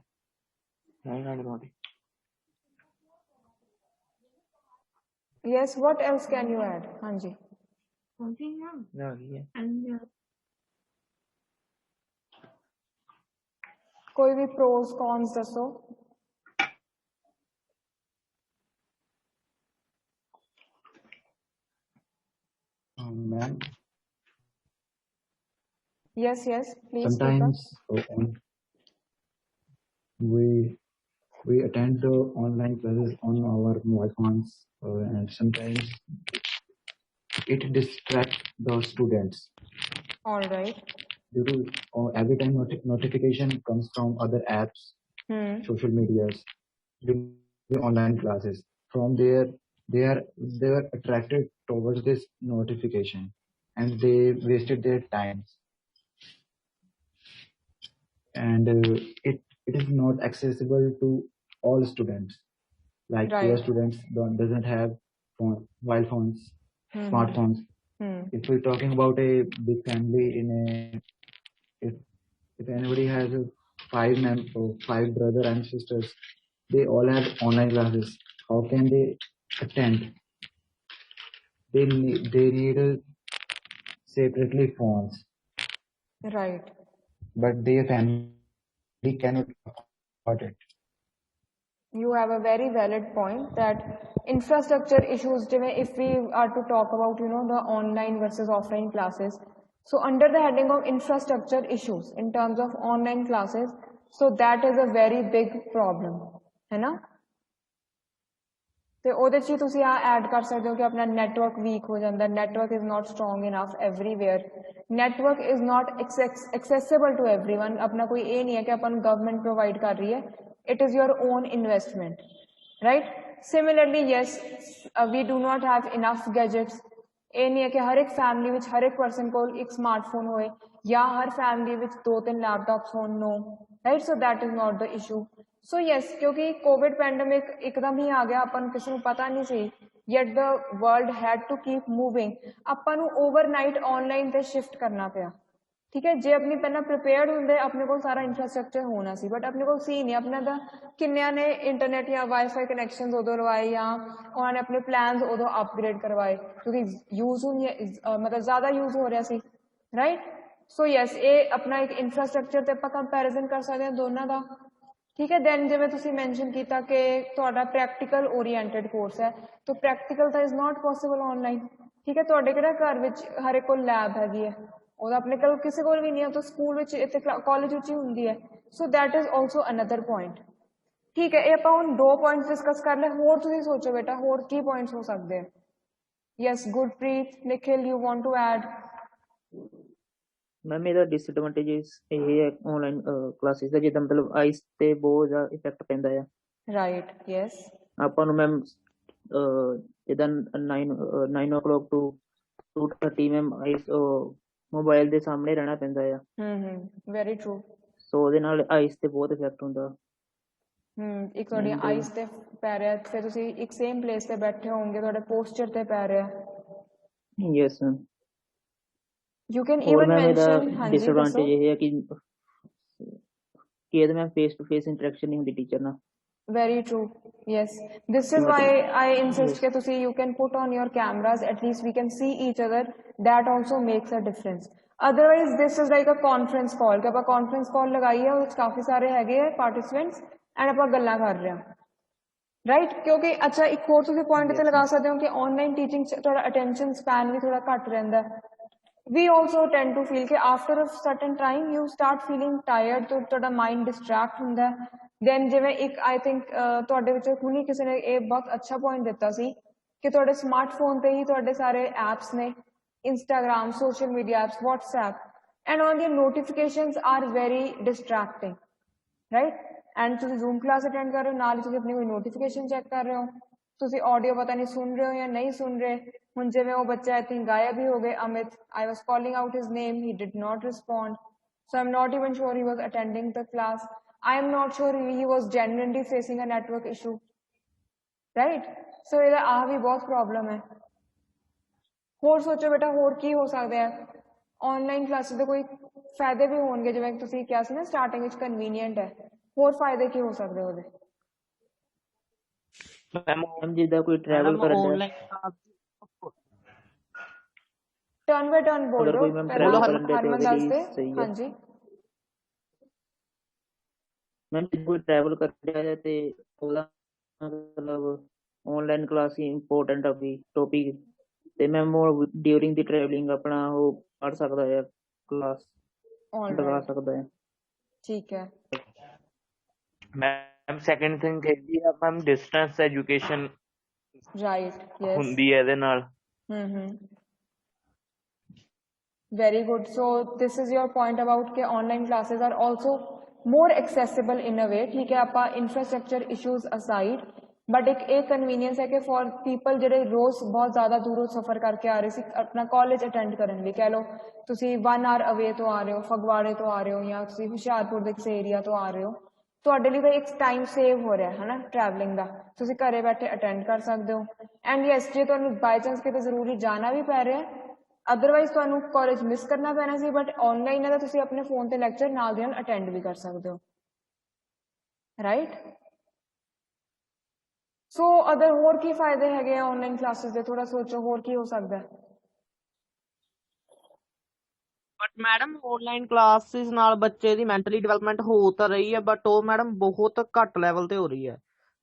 ਨਹੀਂ ਖਾਣੀ ਰੋਟੀ। Yes, what else can you add? हाँ जी। कोई भी pros cons ਦੱਸੋ। Ma'am, Yes, yes, please speak up. sometimes we attend the online classes on our mobile phones, and sometimes it distracts the students. All right. Due to every time notification comes from other apps, social medias, the online classes. From there, they are attracted towards this notification, and they wasted their times. And it is not accessible to all students. Like poor Right. students doesn't have mobile phones, smartphones. If we're talking about a big family if anybody has five brother and sisters, they all have online classes. How can they attend? They need separately phones, Right. but their family cannot afford it. You have a very valid point that infrastructure issues, if we are to talk about, the online versus offline classes. So under the heading of infrastructure issues in terms of online classes, so that is a very big problem, है ना? ਤੇ ਉਹਦੇ 'ਚ ਹੀ ਤੁਸੀਂ ਆ add ਕਰ ਸਕਦੇ ਹੋ ਕਿ ਆਪਣਾ ਨੈਟਵਰਕ ਵੀਕ ਹੋ ਜਾਂਦਾ, network is not strong enough everywhere, network is not accessible to everyone. ਆਪਣਾ ਕੋਈ ਇਹ ਨਹੀਂ ਹੈ ਕਿ ਆਪਾਂ ਨੂੰ ਗਵਰਨਮੈਂਟ ਪ੍ਰੋਵਾਈਡ ਕਰ ਰਹੀ ਹੈ, it is your own investment, right? Similarly, yes, we do not have enough gadgets. ਇਹ ਨਹੀਂ ਹੈ ਕਿ ਹਰ ਇੱਕ ਫੈਮਿਲੀ ਵਿੱਚ ਹਰ ਇੱਕ ਪਰਸਨ ਕੋਲ ਇੱਕ ਸਮਾਰਟਫੋਨ ਹੋਏ ਜਾਂ ਹਰ ਫੈਮਿਲੀ ਵਿੱਚ 2-3 ਲੈਪਟਾਪਸ ਹੋਣ, no, right? So that is not the issue. So yes, ਕਿਉਂਕਿ ਕੋਵਿਡ ਪੈਂਡੇਮਿਕ ਇੱਕਦਮ ਹੀ ਆ ਗਿਆ, ਆਪਾਂ ਨੂੰ ਕਿਸੇ ਨੂੰ ਪਤਾ ਨਹੀਂ ਸੀ, yet the world had to keep moving, ਆਪਾਂ ਨੂੰ ਓਵਰਨਾਈਟ ਆਨਲਾਈਨ ਤੇ ਸ਼ਿਫਟ ਕਰਨਾ ਪਿਆ, ਠੀਕ ਹੈ। ਜੇ ਆਪਣੀ ਪਹਿਲਾਂ ਪ੍ਰੀਪੇਅਰਡ ਹੁੰਦੇ, ਆਪਣੇ ਕੋਲ ਸਾਰਾ ਇਨਫਰਾਸਟਰਕਚਰ ਹੋਣਾ ਸੀ, ਬਟ ਆਪਣੇ ਕੋਲ ਸੀ ਨਹੀਂ। ਆਪਣੇ ਦਾ ਕਿੰਨਿਆਂ ਨੇ ਇੰਟਰਨੈਟ ਜਾਂ ਵਾਈਫਾਈ ਕਨੈਕਸ਼ਨਸ ਉਦੋਂ ਲਵਾਏ ਜਾਂ ਉਹਨਾਂ ਨੇ ਆਪਣੇ ਪਲਾਨਸ ਉਦੋਂ ਅਪਗ੍ਰੇਡ ਕਰਵਾਏ ਕਿਉਂਕਿ ਯੂਜ਼ ਮਤਲਬ ਜ਼ਿਆਦਾ ਯੂਜ਼ ਹੋ ਰਿਹਾ ਸੀ, ਰਾਈਟ? ਸੋ ਯੈਸ, ਇਹ ਆਪਣਾ ਇੱਕ ਇਨਫਰਾਸਟਰਕਚਰ ਤੇ ਆਪਾਂ ਕੰਪੈਰੀਜ਼ਨ ਕਰ ਸਕਦੇ ਹਾਂ ਦੋਨਾਂ ਦਾ, ਠੀਕ ਹੈ। ਦੈਨ ਜਿਵੇਂ ਤੁਸੀਂ ਮੈਂਸ਼ਨ ਕੀਤਾ ਕਿ ਤੁਹਾਡਾ ਪ੍ਰੈਕਟੀਕਲ ਓਰੀਐਂਟਡ ਕੋਰਸ ਹੈ, ਤਾਂ ਪ੍ਰੈਕਟੀਕਲ ਤਾਂ ਇਜ਼ ਨਾਟ ਪੋਸੀਬਲ ਆਨਲਾਈਨ, ਠੀਕ ਹੈ। ਤੁਹਾਡੇ ਕਿਹੜਾ ਘਰ ਵਿੱਚ ਹਰ ਇੱਕ ਕੋਲ ਲੈਬ ਹੈਗੀ ਹੈ, ਉਹਦਾ ਆਪਣੇ ਕੋਲ ਕਿਸੇ ਕੋਲ ਵੀ ਨਹੀਂ ਹੈ, ਤਾਂ ਸਕੂਲ ਵਿੱਚ ਇੱਥੇ ਕਾਲਜ ਵਿੱਚ ਹੀ ਹੁੰਦੀ ਹੈ। So that is also another point, ਠੀਕ ਹੈ। ਇਹ ਆਪਾਂ ਹੁਣ 2 ਪੁਆਇੰਟਸ ਡਿਸਕਸ ਕਰ ਲਏ, ਹੋਰ ਤੁਸੀਂ ਸੋਚੋ ਬੇਟਾ ਹੋਰ ਕੀ ਪੁਆਇੰਟਸ ਹੋ ਸਕਦੇ ਆ। Yes Gurpreet, Nikhil, you want to add? Ma'am ਇਹਦਾ ਡਿਸਐਡਵਾਂਟੇਜਸ ਇਹ ਹੈ ਆਨਲਾਈਨ ਕਲਾਸਿਸ ਦਾ, ਜਿੱਦਾਂ ਮਤਲਬ ਆਈਸ ਤੇ ਬਹੁਤ ਜ਼ਿਆਦਾ ਇਫੈਕਟ ਪੈਂਦਾ ਆ। Right, yes. ਆਪਾਂ ਨੂੰ ਮੈਮ ਜਿੱਦਾਂ 9 o'clock to 2:30 ma'am ice mobile ਦੇ ਸਾਹਮਣੇ ਰਹਿਣਾ ਪੈਂਦਾ ਆ। Very true. ਸੋ ਉਹਦੇ ਨਾਲ ਆਈਸ ਤੇ ਬਹੁਤ ਇਫੈਕਟ ਹੁੰਦਾ। ਇੱਕ ਤੁਹਾਡੀ ਆਈਸ ਤੇ ਪੈ ਰਿਹਾ, ਫਿਰ ਤੁਸੀਂ ਇੱਕ ਸੇਮ ਪਲੇਸ ਤੇ ਬੈਠੇ ਹੋਵੋਗੇ, ਤੁਹਾਡੇ ਪੋਸਚਰ ਤੇ ਪੈ ਰਿਹਾ। Yes ma'am. You can ਹੋਰ even ਮੈਮ ਇਹਦਾ mention, ਹਾਂਜੀ ਡਿਸਐਡਵਾਂਟੇਜ ਦੱਸੋ। ਇਹ ਹੈ ਕਿ ਇਹਦੇ ma'am face to face interaction ਨਹੀਂ ਹੁੰਦੀ ਟੀਚਰ ਨਾਲ। Very true. Yes. This is why I insist that you can put on your cameras. At least we can see each other. That also makes a difference. Otherwise, this is like a conference call. कि ਆਪਾਂ conference call लगाई है, उसमें काफी सारे हैगे participants, and ਆਪਾਂ ਗੱਲਾਂ ਕਰ ਰਹੇ ਹਾਂ. Right? क्योंकि अच्छा एक और तुसी point ते लगा सकते हो कि online teaching थोड़ा attention span भी थोड़ा घट रहता है. We also tend to feel कि after a certain time you start feeling tired, तो थोड़ा mind distract ਹੁੰਦਾ है. Then ਜਿਵੇਂ ਇੱਕ I think ਤੁਹਾਡੇ ਵਿੱਚੋਂ ਹੁਣੀ ਕਿਸੇ ਨੇ ਇਹ ਬਹੁਤ ਅੱਛਾ point ਦਿੱਤਾ ਸੀ ਕਿ ਤੁਹਾਡੇ smartphone ਤੇ ਹੀ ਤੁਹਾਡੇ ਸਾਰੇ apps ਨੇ, Instagram, social media apps, WhatsApp, and all the notifications are very distracting, right? And ਤੁਸੀਂ Zoom class attend ਕਰ ਰਹੇ ਹੋ, ਨਾਲ ਹੀ ਤੁਸੀਂ ਆਪਣੀ ਕੋਈ notification check ਕਰ ਰਹੇ ਹੋ, ਤੁਸੀਂ audio ਪਤਾ ਨਹੀਂ ਸੁਣ ਰਹੇ ਹੋ ਜਾਂ ਨਹੀਂ ਸੁਣ ਰਹੇ. ਹੁਣ ਜਿਵੇਂ ਉਹ ਬੱਚਾ I think ਗਾਇਬ ਹੀ ਹੋ ਗਏ, Amit, I was calling out his name, he did not respond, so I'm not even sure he was attending the class. I am not sure he was genuinely facing a network issue, right? So ਇਹਦਾ ਆਹ ਵੀ ਬਹੁਤ problem ਹੈ. ਹੋਰ ਸੋਚੋ ਬੇਟਾ ਹੋਰ ਕੀ ਹੋ ਸਕਦਾ ਹੈ. ਆਨਲਾਈਨ ਕਲਾਸਿਸ ਦੇ ਕੋਈ ਫਾਇਦੇ ਵੀ ਹੋਣਗੇ, ਜਿਵੇਂ ਤੁਸੀਂ ਕਿਹਾ ਸੀ ਨਾ ਸਟਾਰਟਿੰਗ ਵਿੱਚ ਕਨਵੀਨੀਅੰਟ ਹੈ. ਹੋਰ ਫਾਇਦੇ ਕੀ ਹੋ ਸਕਦੇ ਉਹਦੇ? ਮੈਮ ਜਿੱਦਾਂ ਕੋਈ ਟਰੈਵਲ ਕਰਨ ਦਾ ਟਰਨ ਬਾਈ ਟਰਨ ਬੋਲੋ, ਕੋਈ ਮੈਮ ਪਹਿਲਾਂ ਟਰੈਵਲ ਕਰਨ ਹਰਮਨ ਦੇ ਦੱਸ ਦੇ. ਸਹੀ ਹੈ ਹਾਂਜੀ ਮੈਮ, ਕੋਈ ਟਰੈਵਲ ਕਰ ਰਿਹਾ ਹੈ ਤੇ ਉਹਦਾ ਮਤਲਬ ਆਨਲਾਈਨ ਕਲਾਸ ਹੀ ਇੰਪੋਰਟੈਂਟ ਆ ਵੀ ਟੌਪਿਕ, ਤੇ ਮੈਮ ਉਹ ਡਿਊਰਿੰਗ ਦੀ ਟਰੈਵਲਿੰਗ ਆਪਣਾ ਉਹ ਪੜ੍ਹ ਸਕਦਾ ਹੈ, ਕਲਾਸ ਲਗਾ ਸਕਦਾ ਹੈ. ਠੀਕ ਹੈ. ਮੈਮ ਸੈਕੰਡ ਥਿੰਗ ਹੈਗੀ ਆ ma'am distance education right. Yes. ਹੁੰਦੀ ਹੈ ਇਹਦੇ ਨਾਲ. Very good. So this is your point about कि online classes are also more accessible in a way. ठीक है, आपा infrastructure issues aside, but एक convenience है कि for people ਜਿਹੜੇ रोज बहुत ज़्यादा दूरों सफ़र करके आ रहे ਸੀ अपना college attend ਕਰਨ ਲਈ, कह लो ਤੁਸੀਂ 1 hour away ਤੋਂ ਆ ਰਹੇ ਹੋ, ਫਗਵਾੜੇ ਤੋਂ ਆ ਰਹੇ ਹੋ ਜਾਂ ਤੁਸੀਂ ਹੁਸ਼ਿਆਰਪੁਰ ਦੇ ਕਿਸੇ ਏਰੀਆ ਤੋਂ ਆ ਰਹੇ ਹੋ, ਤੁਹਾਡੇ ਲਈ ਤਾਂ ਇੱਕ ਟਾਈਮ ਸੇਵ ਹੋ ਰਿਹਾ ਹੈ ਨਾ ਟਰੈਵਲਿੰਗ ਦਾ. ਤੁਸੀਂ ਘਰੇ ਬੈਠੇ ਅਟੈਂਡ ਕਰ ਸਕਦੇ ਹੋ. ਐਂਡ ਯੈਸ, ਜੇ ਤੁਹਾਨੂੰ ਬਾਈ ਚਾਂਸ ਕਿਤੇ ਜ਼ਰੂਰੀ ਜਾਣਾ ਵੀ ਪੈ ਰਿਹਾ, ਅਦਰਵਾਈਜ਼ ਤੁਹਾਨੂੰ ਕਾਲਜ ਮਿਸ ਕਰਨਾ ਪੈਣਾ ਸੀ, ਬਟ ਆਨਲਾਈਨ ਹੈ ਤਾਂ ਤੁਸੀਂ ਆਪਣੇ ਫੋਨ ਤੇ ਲੈਕਚਰ ਨਾਲ ਦੀ ਨਾਲ ਅਟੈਂਡ ਵੀ ਕਰ ਸਕਦੇ ਹੋ, ਰਾਈਟ? ਸੋ ਅਦਰ ਹੋਰ ਕੀ ਫਾਇਦੇ ਹੈਗੇ ਆ ਆਨਲਾਈਨ ਕਲਾਸਿਸ ਦੇ? ਥੋੜਾ ਸੋਚੋ ਹੋਰ ਕੀ ਹੋ ਸਕਦਾ ਹੈ. ਬਟ ਮੈਡਮ ਆਨਲਾਈਨ ਕਲਾਸਿਸ ਨਾਲ ਬੱਚੇ ਦੀ ਮੈਂਟਲੀ ਡਿਵੈਲਪਮੈਂਟ ਹੋ ਤਾਂ ਰਹੀ ਹੈ, ਬਟ ਉਹ ਮੈਡਮ ਬਹੁਤ ਘੱਟ ਲੈਵਲ ਤੇ ਹੋ ਰਹੀ ਹੈ.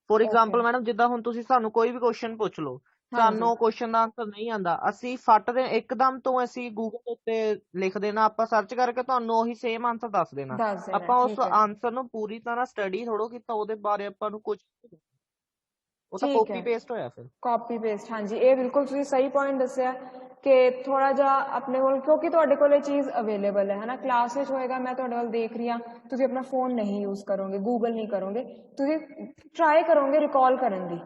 ਫੋਰ ਐਗਜ਼ਾਮਪਲ ਮੈਡਮ ਜਿੱਦਾਂ ਹੁਣ ਤੁਸੀਂ ਸਾਨੂੰ ਕੋਈ ਵੀ ਕੁਐਸਚਨ ਪੁੱਛ ਲਓ, ਸਾਨੂੰ ਕੁਐਸਚਨ ਦਾ ਆਨਸਰ ਨਹੀਂ ਆਉਂਦਾ, ਅਸੀਂ ਫੱਟ ਦੇ ਇੱਕਦਮ ਤੋਂ ਅਸੀਂ ਗੂਗਲ ਉੱਤੇ ਲਿਖ ਦੇਣਾ, ਆਪਾਂ ਸਰਚ ਕਰਕੇ ਤੁਹਾਨੂੰ ਉਹੀ ਸੇਮ ਆਨਸਰ ਦੱਸ ਦੇਣਾ. ਆਪਾਂ ਉਸ ਆਨਸਰ ਨੂੰ ਪੂਰੀ ਤਰ੍ਹਾਂ ਸਟੱਡੀ ਥੋੜੋ ਕੀਤਾ, ਉਹਦੇ ਬਾਰੇ ਆਪਾਂ ਨੂੰ ਕੁਝ ਉਹ ਤਾਂ ਕਾਪੀ ਪੇਸਟ ਹੋਇਆ. ਫਿਰ ਕਾਪੀ ਪੇਸਟ. ਹਾਂਜੀ, ਇਹ ਬਿਲਕੁਲ ਤੁਸੀਂ ਸਹੀ ਪੁਆਇੰਟ ਦੱਸਿਆ ਕਿ ਥੋੜਾ ਜਿਹਾ ਆਪਣੇ ਕੋਲ, ਕਿਉਂਕਿ ਤੁਹਾਡੇ ਕੋਲ ਇਹ ਚੀਜ਼ ਅਵੇਲੇਬਲ ਹੈ ਨਾ, ਕਲਾਸ ਵਿੱਚ ਹੋਏਗਾ, ਮੈਂ ਤੁਹਾਡੇ ਵੱਲ ਦੇਖ ਰਹੀ ਹਾਂ, ਤੁਸੀਂ ਆਪਣਾ ਫੋਨ ਨਹੀਂ ਯੂਜ਼ ਕਰੋਗੇ, ਗੂਗਲ ਨਹੀਂ ਕਰੋਗੇ, ਤੁਸੀਂ ਟਰਾਈ ਕਰੋਗੇ ਰਿਕਾਲ ਕਰਨ ਦੀ.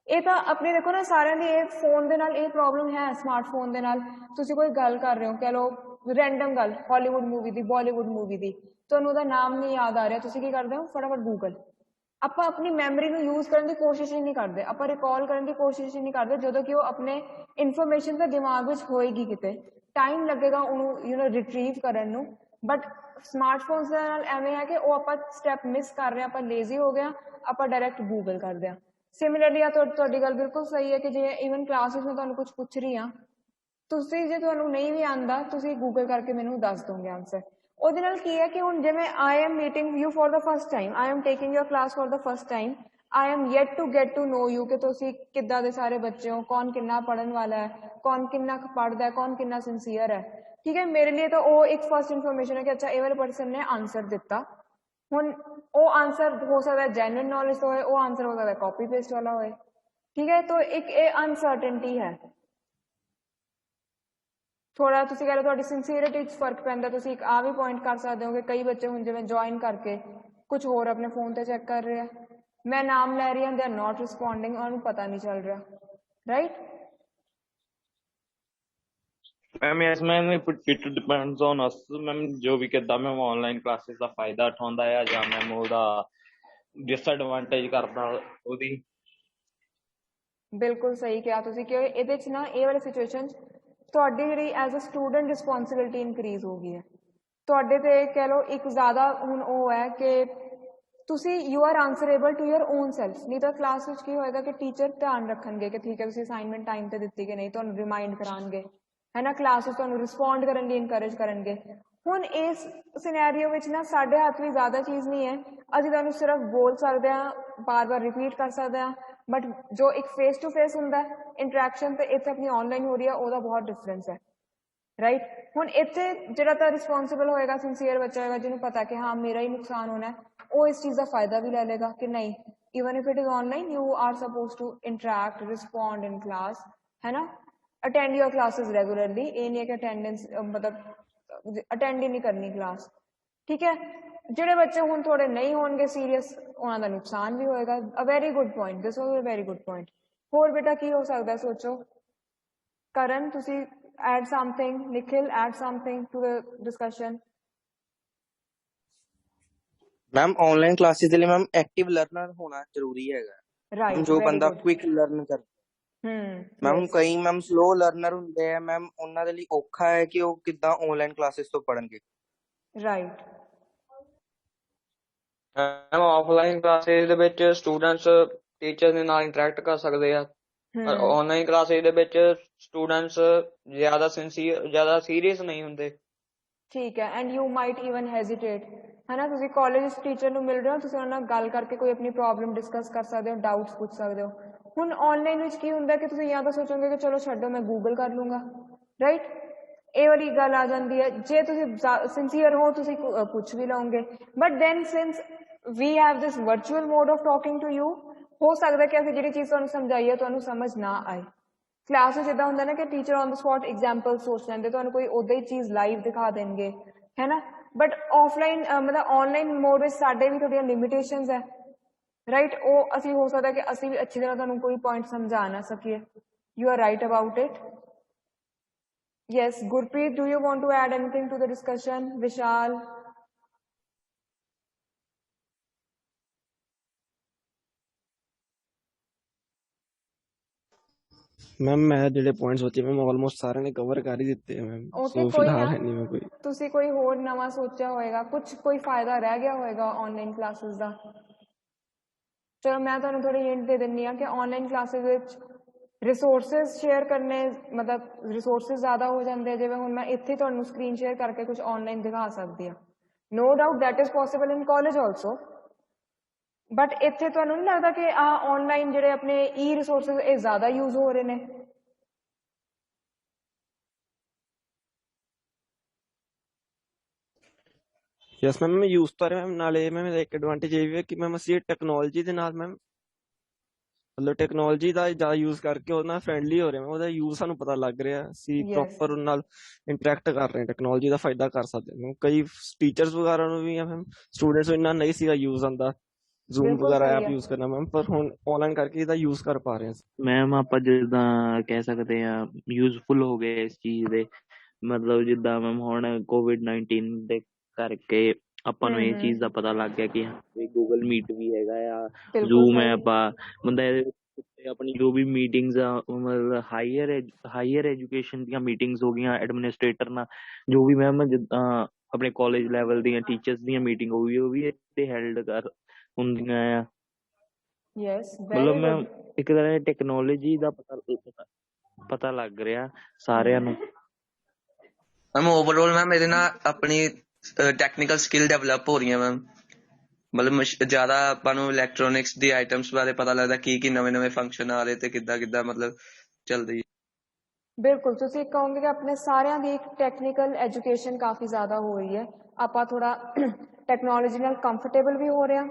ਇਹ ਤਾਂ ਆਪਣੇ ਦੇਖੋ ਨਾ ਸਾਰਿਆਂ ਦੀ ਇਹ ਫੋਨ ਦੇ ਨਾਲ ਇਹ ਪ੍ਰੋਬਲਮ ਹੈ. ਸਮਾਰਟਫੋਨ ਦੇ ਨਾਲ ਤੁਸੀਂ ਕੋਈ ਗੱਲ ਕਰ ਰਹੇ ਹੋ, ਕਹਿ ਲਓ ਰੈਂਡਮ ਗੱਲ, ਹਾਲੀਵੁੱਡ ਮੂਵੀ ਦੀ, ਬਾਲੀਵੁੱਡ ਮੂਵੀ ਦੀ, ਤੁਹਾਨੂੰ ਉਹਦਾ ਨਾਮ ਨਹੀਂ ਯਾਦ ਆ ਰਿਹਾ, ਤੁਸੀਂ ਕੀ ਕਰਦੇ ਹੋ? ਫਟਾਫਟ ਗੂਗਲ. ਆਪਾਂ ਆਪਣੀ ਮੈਮਰੀ ਨੂੰ ਯੂਜ਼ ਕਰਨ ਦੀ ਕੋਸ਼ਿਸ਼ ਹੀ ਨਹੀਂ ਕਰਦੇ, ਆਪਾਂ ਰਿਕਾਲ ਕਰਨ ਦੀ ਕੋਸ਼ਿਸ਼ ਹੀ ਨਹੀਂ ਕਰਦੇ, ਜਦੋਂ ਕਿ ਉਹ ਆਪਣੇ ਇਨਫੋਰਮੇਸ਼ਨ ਤਾਂ ਦਿਮਾਗ ਵਿੱਚ ਹੋਏਗੀ, ਕਿਤੇ ਟਾਈਮ ਲੱਗੇਗਾ ਉਹਨੂੰ ਰਿਟਰੀਵ ਕਰਨ ਨੂੰ. ਬਟ ਸਮਾਰਟਫੋਨਸ ਦੇ ਨਾਲ ਐਵੇਂ ਹੈ ਕਿ ਉਹ ਆਪਾਂ ਸਟੈਪ ਮਿਸ ਕਰ ਰਹੇ ਹਾਂ, ਆਪਾਂ ਲੇਜ਼ੀ ਹੋ ਗਏ, ਆਪਾਂ ਡਾਇਰੈਕਟ ਗੂਗਲ ਕਰਦੇ ਹਾਂ. ਸਿਮਿਲਰਲੀ ਆ ਤੁਹਾਡੀ ਗੱਲ ਬਿਲਕੁਲ ਸਹੀ ਹੈ ਕਿ ਜਿਵੇਂ ਈਵਨ ਕਲਾਸਿਸ ਮੈਂ ਤੁਹਾਨੂੰ ਕੁਝ ਪੁੱਛ ਰਹੀ ਹਾਂ, ਤੁਸੀਂ ਜੇ ਤੁਹਾਨੂੰ ਨਹੀਂ ਵੀ ਆਉਂਦਾ, ਤੁਸੀਂ ਗੂਗਲ ਕਰਕੇ ਮੈਨੂੰ ਦੱਸ ਦੋਗੇ ਆਨਸਰ. ਉਹਦੇ ਨਾਲ ਕੀ ਹੈ ਕਿ ਹੁਣ ਜਿਵੇਂ I am meeting you for the first time, I am taking your class for the first time, I am yet to get to know you कि ਤੁਸੀਂ ਕਿੱਦਾਂ ਦੇ ਸਾਰੇ ਬੱਚੇ ਹੋ, ਕੌਣ ਕਿੰਨਾ ਪੜ੍ਹਨ ਵਾਲਾ ਹੈ, ਕੌਣ ਕਿੰਨਾ ਪੜ੍ਹਦਾ ਹੈ, ਕੌਣ ਕਿੰਨਾ ਸਿੰਸੀਅਰ ਹੈ. ਠੀਕ ਹੈ, ਮੇਰੇ ਲਈ ਤਾਂ ਉਹ ਇੱਕ ਫਸਟ ਇਨਫੋਰਮੇਸ਼ਨ ਹੈ ਕਿ ਅੱਛਾ ਇਹ ਵਾਲੇ ਪਰਸਨ ਨੇ ਆਨਸਰ ਦਿੱਤਾ. ਹੁਣ ਉਹ ਆਨਸਰ ਹੋ ਸਕਦਾ ਜੈਨੂਇਨ ਨੌਲੇਜ ਤੋਂ ਹੋਏ, ਉਹ ਆਨਸਰ ਹੋ ਸਕਦਾ ਕਾਪੀ ਪੇਸਟ ਵਾਲਾ ਹੋਏ. ਠੀਕ ਹੈ, ਤਾਂ ਇੱਕ ਇਹ ਅਨਸਰਟਨਟੀ ਹੈ. ਥੋੜਾ ਤੁਸੀਂ ਕਹਿ ਲਓ ਤੁਹਾਡੀ ਸਿੰਸੀਅਰਿਟੀ 'ਚ ਫਰਕ ਪੈਂਦਾ. ਤੁਸੀਂ ਇੱਕ ਆਹ ਵੀ ਪੁਆਇੰਟ ਕਰ ਸਕਦੇ ਹੋ ਕਿ ਕਈ ਬੱਚੇ ਹੁਣ ਜਿਵੇਂ ਜੁਆਇਨ ਕਰਕੇ ਕੁਝ ਹੋਰ ਆਪਣੇ ਫੋਨ ਤੇ ਚੈੱਕ ਕਰ ਰਹੇ ਆ, ਮੈਂ ਨਾਮ ਲੈ ਰਹੀ ਹਾਂ, ਦੇ ਆਰ ਨੋਟ ਰਿਸਪੋਂਡਿੰਗ, ਉਹਨਾਂ ਨੂੰ ਪਤਾ ਨਹੀਂ ਚੱਲ ਰਿਹਾ, right? Ma'am yes ma'am, it depends on us ma'am, ਜੋ ਵੀ ਕਿੱਦਾਂ ਮੈਮ ਆਨਲਾਈਨ ਕਲਾਸਿਸ ਦਾ ਫਾਇਦਾ ਉਠਾਉਂਦਾ ਆ ਜਾਂ ਮੈਮ ਉਹਦਾ ਡਿਸਐਡਵਾਂਟੇਜ ਕਰਦਾ ਉਹਦੀ. ਬਿਲਕੁਲ ਸਹੀ ਕਿਹਾ ਤੁਸੀਂ ਕਿ ਇਹਦੇ 'ਚ ਨਾ ਇਹ ਵਾਲੀ ਸਿਚੁਏਸ਼ਨ 'ਚ ਤੁਹਾਡੀ ਜਿਹੜੀ as a student responsibility increase ਹੋ ਗਈ ਹੈ ਤੁਹਾਡੇ 'ਤੇ. ਕਹਿ ਲਓ ਇੱਕ ਜ਼ਿਆਦਾ ਹੁਣ ਉਹ ਹੈ ਕਿ ਤੁਸੀਂ you are answerable to your own self. ਨਹੀਂ ਤਾਂ ਕਲਾਸ ਵਿੱਚ ਕੀ ਹੋਏਗਾ ਕਿ ਟੀਚਰ ਧਿਆਨ ਰੱਖਣਗੇ ਕਿ ਠੀਕ ਹੈ ਤੁਸੀਂ ਅਸਾਈਨਮੈਂਟ ਟਾਈਮ ਤੇ ਦਿੱਤੀ ਕਿ ਨਹੀਂ, ਤੁਹਾਨੂੰ ਰਿਮਾਈਂਡ ਕਰਾਉਣਗੇ, ਹੈ ਨਾ, ਕਲਾਸ ਵਿੱਚ ਤੁਹਾਨੂੰ ਰਿਸਪੌਂਡ ਕਰਨ ਲਈ ਇਨਕਰੇਜ ਕਰਨਗੇ। ਹੁਣ ਇਸ ਸਿਨੈਰੀਓ ਵਿੱਚ ਨਾ ਸਾਡੇ ਹੱਥ ਵੀ ਜ਼ਿਆਦਾ ਚੀਜ਼ ਨਹੀਂ ਹੈ, ਅਸੀਂ ਤੁਹਾਨੂੰ ਸਿਰਫ ਬੋਲ ਸਕਦੇ ਹਾਂ, ਬਾਰ-ਬਾਰ ਰਿਪੀਟ ਕਰ ਸਕਦੇ ਹਾਂ, ਬਟ ਜੋ ਇੱਕ ਫੇਸ ਟੂ ਫੇਸ ਹੁੰਦਾ ਇੰਟਰੈਕਸ਼ਨ ਤੇ ਇੱਥੇ ਆਪਣੀ ਆਨਲਾਈਨ ਹੋ ਰਹੀ ਹੈ, ਉਹਦਾ ਬਹੁਤ ਡਿਫਰੈਂਸ ਹੈ, ਰਾਈਟ। ਹੁਣ ਇੱਥੇ ਜਿਹੜਾ ਤਾਂ ਰਿਸਪੌਂਸਿਬਲ ਹੋਏਗਾ, ਸਿੰਸੀਅਰ ਬੱਚਾ ਹੋਏਗਾ ਜਿਹਨੂੰ ਪਤਾ ਕਿ ਹਾਂ ਮੇਰਾ ਹੀ ਨੁਕਸਾਨ ਹੋਣਾ, ਉਹ ਇਸ ਚੀਜ਼ ਦਾ ਫਾਇਦਾ ਵੀ ਲੈ ਲੇਗਾ ਕਿ ਨਹੀਂ, even if it is online you are supposed to interact, respond in class, है ना, attend your classes regularly। ਇਹ ਨਹੀਂ ਹੈ ਕਿ ਅਟੈਂਡੈਂਸ ਮਤਲਬ ਅਟੈਂਡ ਹੀ ਨਹੀਂ ਕਰਨੀ ਕਲਾਸ, ਠੀਕ ਹੈ। ਜਿਹੜੇ ਬੱਚੇ ਹੁਣ ਥੋੜੇ ਨਹੀਂ ਹੋਣਗੇ ਸੀਰੀਅਸ, ਉਹਨਾਂ ਦਾ ਨੁਕਸਾਨ ਵੀ ਹੋਏਗਾ। A very good point, this was a very good point. ਹੋਰ ਬੇਟਾ ਕੀ ਹੋ ਸਕਦਾ ਸੋਚੋ। ਕਰਨ ਤੁਸੀਂ add something, Nikhil add something to the discussion. Ma'am online classes ਦੇ ਲਈ ਮੈਮ ਐਕਟਿਵ ਲਰਨਰ ਹੋਣਾ ਜ਼ਰੂਰੀ ਹੈਗਾ, ਰਾਈਟ, ਜੋ ਵੈਰੀ ਬੰਦਾ ਗੁੱਡ। ਕੁਇਕ ਲਰਨ ਕਰ। ਮੈਮ ਕਈ ਮੈਮ ਸਲੋ ਲਰਨਰ ਹੁੰਦੇ ਆ ਮੈਮ, ਉਹਨਾਂ ਦੇ ਲਈ ਔਖਾ ਹੈ ਕਿ ਉਹ ਕਿੱਦਾਂ ਆਨਲਾਈਨ ਕਲਾਸਿਸ ਤੋਂ ਪੜ੍ਹਨਗੇ। ਰਾਈਟ। ਮੈਮ ਆਫਲਾਈਨ ਕਲਾਸਿਸ ਦੇ ਵਿੱਚ ਸਟੂਡੈਂਟਸ ਟੀਚਰ ਦੇ ਨਾਲ ਇੰਟਰੈਕਟ ਕਰ ਸਕਦੇ ਆ, ਪਰ ਆਨਲਾਈਨ ਕਲਾਸਿਸ ਦੇ ਵਿੱਚ ਸਟੂਡੈਂਟਸ ਜ਼ਿਆਦਾ ਸੀਰੀਅਸ ਨਹੀਂ ਹੁੰਦੇ। ਠੀਕ ਹੈ, ਐਂਡ ਯੂ ਮਾਈਟ ਈਵਨ ਹੈਜ਼ੀਟੇਟ, ਹੈ ਨਾ। ਤੁਸੀਂ ਕਾਲਜ ਟੀਚਰ ਨੂੰ ਮਿਲ ਰਹੇ ਹੋ, ਤੁਸੀਂ ਉਹਨਾਂ ਨਾਲ ਗੱਲ ਕਰਕੇ ਕੋਈ ਆਪਣੀ ਪ੍ਰੋਬਲਮ ਡਿਸਕਸ ਕਰ ਸਕਦੇ ਹੋ, ਡਾਊਟਸ ਪੁੱਛ ਸਕਦੇ ਹੋ। ਹੁਣ ਆਨਲਾਈਨ ਵਿੱਚ ਕੀ ਹੁੰਦਾ ਕਿ ਤੁਸੀਂ ਜਾਂ ਤਾਂ ਸੋਚੋਗੇ ਕਿ ਚਲੋ ਛੱਡੋ ਮੈਂ ਗੂਗਲ ਕਰ ਲੂੰਗਾ, ਰਾਈਟ। ਇਹ ਵਾਲੀ ਗੱਲ ਆ ਜਾਂਦੀ ਹੈ। ਜੇ ਤੁਸੀਂ ਸਿੰਸੀਅਰ ਹੋ ਤੁਸੀਂ ਪੁੱਛ ਵੀ ਲਓਗੇ, but then since we have this virtual mode of talking to you, ਹੋ ਸਕਦਾ ਕਿ ਅਸੀਂ ਜਿਹੜੀ ਚੀਜ਼ ਤੁਹਾਨੂੰ ਸਮਝਾਈਏ ਤੁਹਾਨੂੰ ਸਮਝ ਨਾ ਆਏ। ਕਲਾਸ ਵਿੱਚ ਇੱਦਾਂ ਹੁੰਦਾ ਨਾ ਕਿ teacher on the spot example ਸੋਚ ਲੈਂਦੇ, ਤੁਹਾਨੂੰ ਕੋਈ ਉੱਦਾਂ ਹੀ ਚੀਜ਼ ਲਾਈਵ ਦਿਖਾ ਦੇਣਗੇ, ਹੈ ਨਾ। ਬਟ ਆਫਲਾਈਨ ਮਤਲਬ ਆਨਲਾਈਨ ਮੋਡ ਵਿੱਚ ਸਾਡੇ ਵੀ ਥੋੜ੍ਹੀਆਂ ਲਿਮਿਟੇਸ਼ਨਸ ਹੈ, ਰਾਈਟ। ਉਹ ਅਸੀਂ ਹੋ ਸਕਦਾ ਕਿ ਅਸੀਂ ਵੀ ਅੱਛੀ ਤਰ੍ਹਾਂ ਤੁਹਾਨੂੰ ਕੋਈ ਪੁਆਇੰਟ ਸਮਝਾ ਨਾ ਸਕੀਏ। You are right about it. Yes Gurpreet, do you want to add anything to the discussion? Vishal. Ma'am ਮੈਂ ਜਿਹੜੇ ਪੁਆਇੰਟਸ ਸੋਚੇ ਮੈਮ ਆਲਮੋਸਟ ਸਾਰਿਆਂ ਨੇ ਕਵਰ ਕਰ ਹੀ ਦਿੱਤੇ ਮੈਮ, ਓਕੇ, ਸੋ ਕੋਈ ਫਿਲਹਾਲ ਨਾ, ਹੈ ਨਹੀਂ ਮੈਂ ਕੋਈ। ਤੁਸੀਂ ਕੋਈ ਹੋਰ ਨਵਾਂ ਸੋਚਿਆ ਹੋਏਗਾ, ਕੁਝ ਕੋਈ ਫਾਇਦਾ ਰਹਿ ਗਿਆ ਹੋਏਗਾ ਆਨਲਾਈਨ ਕਲਾਸਿਸ ਦਾ। ਚਲੋ ਮੈਂ ਤੁਹਾਨੂੰ ਥੋੜੀ ਹਿੰਟ ਦੇ ਦਿੰਦੀ ਹਾਂ ਕਿ ਆਨਲਾਈਨ ਕਲਾਸਿਸ ਵਿੱਚ ਰਿਸੋਰਸਿਸ ਸ਼ੇਅਰ ਕਰਨੇ, ਮਤਲਬ ਰਿਸੋਰਸਿਸ ਜ਼ਿਆਦਾ ਹੋ ਜਾਂਦੇ। ਜਿਵੇਂ ਹੁਣ ਮੈਂ ਇੱਥੇ ਤੁਹਾਨੂੰ ਸਕਰੀਨ ਸ਼ੇਅਰ ਕਰਕੇ ਕੁਝ ਆਨਲਾਈਨ ਦਿਖਾ ਸਕਦੀ ਹਾਂ, no doubt that is possible in college also, but ਇੱਥੇ ਤੁਹਾਨੂੰ ਨਹੀਂ ਲੱਗਦਾ ਕਿ ਆਨਲਾਈਨ ਜਿਹੜੇ ਆਪਣੇ ਈ ਰਿਸੋਰਸਿਸ ਇਹ ਜ਼ਿਆਦਾ ਯੂਜ਼ ਹੋ ਰਹੇ ਨੇ? ਯੈਸ ਮੈਮ, ਮੈਂ ਯੂਜ਼ ਕਰ ਰਿਹਾ ਮੈਮ। ਨਾਲੇ ਮੈਮ ਇੱਕ ਐਡਵਾਂਟੇਜ ਇਹ ਵੀ ਹੈ ਕਿ ਮੈਮ ਅਸੀਂ ਟੈਕਨੋਲੋਜੀ ਦੇ ਨਾਲ ਮੈਮ ਮਤਲਬ ਟੈਕਨੋਲੋਜੀ ਦਾ ਜ਼ਿਆਦਾ ਯੂਜ਼ ਕਰਕੇ ਉਹਦੇ ਨਾਲ ਫਰੈਂਡਲੀ ਹੋ ਰਹੇ ਮੈਮ, ਉਹਦਾ ਯੂਜ਼ ਸਾਨੂੰ ਪਤਾ ਲੱਗ ਰਿਹਾ, ਅਸੀਂ ਪ੍ਰੋਪਰ ਉਹਦੇ ਨਾਲ ਇੰਟਰੈਕਟ ਕਰ ਰਹੇ ਹਾਂ, ਟੈਕਨੋਲੋਜੀ ਦਾ ਫਾਇਦਾ ਕਰ ਸਕਦੇ ਹਾਂ। ਕਈ ਟੀਚਰਸ ਵਗੈਰਾ ਨੂੰ ਵੀ ਮੈਮ ਸਟੂਡੈਂਟਸ ਨੂੰ ਇੰਨਾ ਨਹੀਂ ਸੀਗਾ ਯੂਜ਼ ਆਉਂਦਾ ਜ਼ੂਮ ਵਗੈਰਾ ਐਪ ਯੂਜ਼ ਕਰਨਾ ਮੈਮ, ਪਰ ਹੁਣ ਆਨਲਾਈਨ ਕਰਕੇ ਇਹਦਾ ਯੂਜ਼ ਕਰ ਪਾ ਰਹੇ ਹਾਂ। ਮੈਮ ਆਪਾਂ ਜਿੱਦਾਂ ਕਹਿ ਸਕਦੇ ਹਾਂ ਯੂਜ਼ਫੁਲ ਹੋ ਗਏ ਇਸ ਚੀਜ਼ ਦੇ, ਮਤਲਬ ਜਿੱਦਾਂ ਮੈਮ ਹੁਣ COVID-19 ਦੇ ਕਰਕੇ ਆਪਾਂ ਨੂੰ ਇਹ ਚੀਜ਼ ਦਾ ਪਤਾ ਲੱਗ ਗਿਆ ਕਿ ਹਾਂ ਗੂਗਲ ਮੀਟ ਵੀ ਹੈਗਾ ਆ, ਜ਼ੂਮ ਐਪ ਆ, ਬੰਦਾ ਇਹਦੇ ਵਿੱਚ ਆਪਣੀ ਜੋ ਵੀ ਮੀਟਿੰਗਸ ਆ, ਮਤਲਬ ਹਾਇਰ ਐਜੂਕੇਸ਼ਨ ਦੀਆਂ ਮੀਟਿੰਗਸ ਹੋ ਗਈਆਂ ਐਡਮਿਨਿਸਟ੍ਰੇਟਰ ਨਾਲ, ਜੋ ਵੀ ਮੈਮ ਜਿੱਦਾਂ ਆਪਣੇ ਕਾਲਜ ਲੈਵਲ ਦੀਆਂ ਟੀਚਰਸ ਦੀਆਂ ਮੀਟਿੰਗ ਹੋ ਗਈ, ਉਹ ਵੀ ਇੱਥੇ ਹੈਲਡ ਕਰ ਹੁੰਦੀਆਂ ਆ। ਮਤਲਬ ਮੈਂ ਇੱਕ ਤਰ੍ਹਾਂ ਦੀ ਟੈਕਨੋਲੋਜੀ ਦਾ ਪਤਾ ਲੱਗ ਰਿਹਾ ਸਾਰਿਆਂ ਨੂੰ। ਮੈਮ ਓਵਰਆਲ ਮੈਮ ਇਹਦੇ ਨਾਲ ਆਪਣੀ ਟੈਕਨੀਕਲ ਸਕਿੱਲ ਡਿਵੈਲਪ ਹੋ ਰਹੀਆਂ ਮੈਮ, ਮਤਲਬ ਜ਼ਿਆਦਾ ਆਪਾਂ ਨੂੰ ਇਲੈਕਟ੍ਰੋਨਿਕਸ ਦੀ ਆਈਟਮਸ ਬਾਰੇ ਪਤਾ ਲੱਗਦਾ, ਕੀ ਨਵੇਂ ਫੰਕਸ਼ਨ ਆ ਰਹੇ ਤੇ ਕਿੱਦਾਂ ਮਤਲਬ ਚੱਲਦੀ। ਬਿਲਕੁਲ, ਤੁਸੀਂ ਕਹੋਗੇ ਕਿ ਆਪਣੇ ਸਾਰਿਆਂ ਦੀ ਇੱਕ ਟੈਕਨੀਕਲ ਐਜੂਕੇਸ਼ਨ ਕਾਫੀ ਜ਼ਿਆਦਾ ਹੋ ਰਹੀ ਹੈ। ਆਪਾਂ ਥੋੜਾ ਟੈਕਨੋਲੋਜੀ ਨਾਲ ਕੰਫਰਟੇਬਲ ਵੀ ਹੋ ਰਹੇ ਹਾਂ,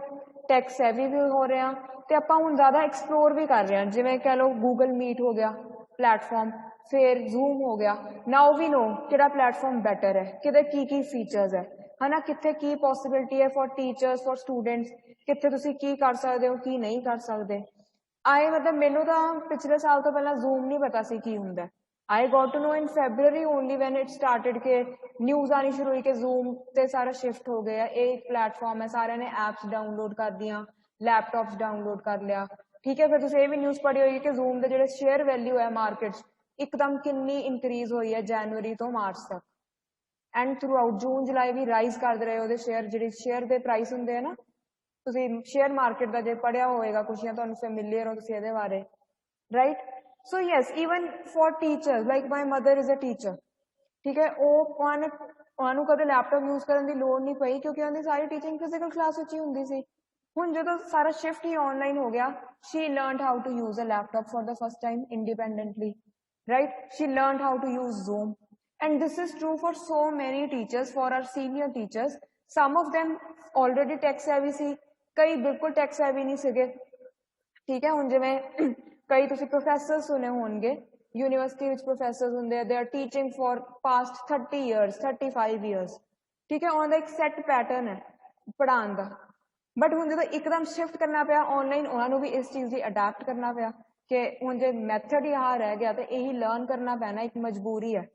ਟੈਕ ਸੈਵੀ ਵੀ ਹੋ ਰਹੇ ਹਾਂ, ਤੇ ਆਪਾਂ ਹੁਣ ਜ਼ਿਆਦਾ ਐਕਸਪਲੋਰ ਵੀ ਕਰ ਰਹੇ ਹਾਂ। ਜਿਵੇਂ ਕਹਿ ਲਓ ਗੂਗਲ ਮੀਟ ਹੋ ਗਿਆ ਪਲੇਟਫਾਰਮ, ਫਿਰ ਜ਼ੂਮ ਹੋ ਗਿਆ। ਨਾਓ ਵੀ ਨੋ ਕਿਹੜਾ ਪਲੇਟਫਾਰਮ ਬੈਟਰ ਹੈ, ਕਿਹਦੇ ਕੀ ਫੀਚਰਸ ਹੈ ਨਾ, ਕਿੱਥੇ ਕੀ ਪੋਸੀਬਿਲਿਟੀ ਹੈ ਫॉर ਟੀਚਰਸ ਫॉर ਸਟੂਡੈਂਟਸ, ਕਿੱਥੇ ਤੁਸੀਂ ਕੀ ਕਰ ਸਕਦੇ ਹੋ ਕੀ ਨਹੀਂ ਕਰ ਸਕਦੇ। ਮਤਲਬ ਮੈਨੂੰ ਤਾਂ ਪਿਛਲੇ ਸਾਲ ਤੋਂ ਪਹਿਲਾਂ ਜ਼ੂਮ ਨਹੀਂ ਪਤਾ ਸੀ ਕੀ ਹੁੰਦਾ। I got to know in February only when it started ਕਿ ਨਿਊਜ਼ ਆਣੀ ਸ਼ੁਰੂ ਹੋਈ ਕਿ ਜ਼ੂਮ ਤੇ ਸਾਰਾ ਸ਼ਿਫਟ ਹੋ ਗਿਆ। ਇਹ ਇੱਕ ਪਲੇਟਫਾਰਮ ਹੈ, ਸਾਰਿਆਂ ਨੇ ਐਪਸ ਡਾਊਨਲੋਡ ਕਰਦੀਆਂ, ਲੈਪਟਾਪਸ ਡਾਊਨਲੋਡ ਕਰ ਲਿਆ, ਠੀਕ ਹੈ। ਫਿਰ ਤੁਸੀਂ ਇਹ ਵੀ ਨਿਊਜ਼ ਪੜ੍ਹੀ ਹੋਈ ਕਿ ਜ਼ੂਮ ਦੇ ਜਿਹੜੇ ਸ਼ੇਅਰ ਵੈਲਿਊ ਹੈ ਮਾਰਕੀਟ 'ਚ ਇੱਕਦਮ ਕਿੰਨੀ ਇਨਕਰੀਜ਼ ਹੋਈ ਹੈ ਜਨਵਰੀ ਤੋਂ ਮਾਰਚ ਤੱਕ, and throughout June July ਵੀ ਰਾਈਜ਼ ਕਰਦੇ ਰਹੇ ਉਹਦੇ ਸ਼ੇਅਰ, ਜਿਹੜੇ ਸ਼ੇਅਰ ਦੇ ਪ੍ਰਾਈਸ ਹੁੰਦੇ ਆ ਨਾ। ਤੁਸੀਂ ਸ਼ੇਅਰ ਮਾਰਕੀਟ ਦਾ ਜੇ ਪੜ੍ਹਿਆ ਹੋਵੇਗਾ ਕੁਛ ਜਾਂ ਤੁਹਾਨੂੰ ਫੈਮਿਲੀਅਰ ਹੋ ਤੁਸੀਂ ਇਹਦੇ ਬਾਰੇ, right. So yes, even for teachers, like my mother is a teacher, ਠੀਕ ਹੈ, ਉਹਨਾਂ ਨੂੰ ਕਦੇ ਲੈਪਟਾਪ ਯੂਜ਼ ਕਰਨ ਦੀ ਲੋੜ ਨਹੀਂ ਪਈ ਕਿਉਂਕਿ ਉਹਨਾਂ ਦੀ ਸਾਰੀ ਟੀਚਿੰਗ ਫਿਜ਼ੀਕਲ ਕਲਾਸ ਵਿੱਚ ਹੀ ਹੁੰਦੀ ਸੀ। ਹੁਣ ਜਦੋਂ ਸਾਰਾ ਸ਼ਿਫਟ ਹੀ ਆਨਲਾਈਨ ਹੋ ਗਿਆ, she learned how to use a laptop for the first time independently, right? She learned how to use Zoom, and this is true for so many teachers, for our senior teachers. Some of them already tech savvy ਸੀ, ਕਈ ਬਿਲਕੁਲ tech savvy ਨਹੀਂ ਸੀਗੇ, ਠੀਕ ਹੈ। ਹੁਣ ਜਿਵੇਂ ਕਈ ਤੁਸੀਂ ਪ੍ਰੋਫੈਸਰ ਸੁਣੇ ਹੋਣਗੇ, ਯੂਨੀਵਰਸਿਟੀ ਵਿੱਚ ਪ੍ਰੋਫੈਸਰ ਹੁੰਦੇ ਆ, they are teaching for past 30 years 35 years, ਠੀਕ ਹੈ। ਉਹਨਾਂ ਦਾ ਇੱਕ ਸੈੱਟ ਪੈਟਰਨ ਹੈ ਪੜ੍ਹਾਉਣ ਦਾ, ਬਟ ਹੁਣ ਜਦੋਂ ਇੱਕਦਮ ਸ਼ਿਫਟ ਕਰਨਾ ਪਿਆ ਆਨਲਾਈਨ, ਉਹਨਾਂ ਨੂੰ ਵੀ ਇਸ ਚੀਜ਼ ਦੀ ਅਡੈਪਟ ਕਰਨਾ ਪਿਆ ਕਿ ਹੁਣ ਜੇ ਮੈਥਡ ਹੀ ਆਹ ਰਹਿ ਗਿਆ ਤੇ ਇਹੀ ਲਰਨ ਕਰਨਾ ਪੈਣਾ, ਇੱਕ ਮਜਬੂਰੀ ਹੈ,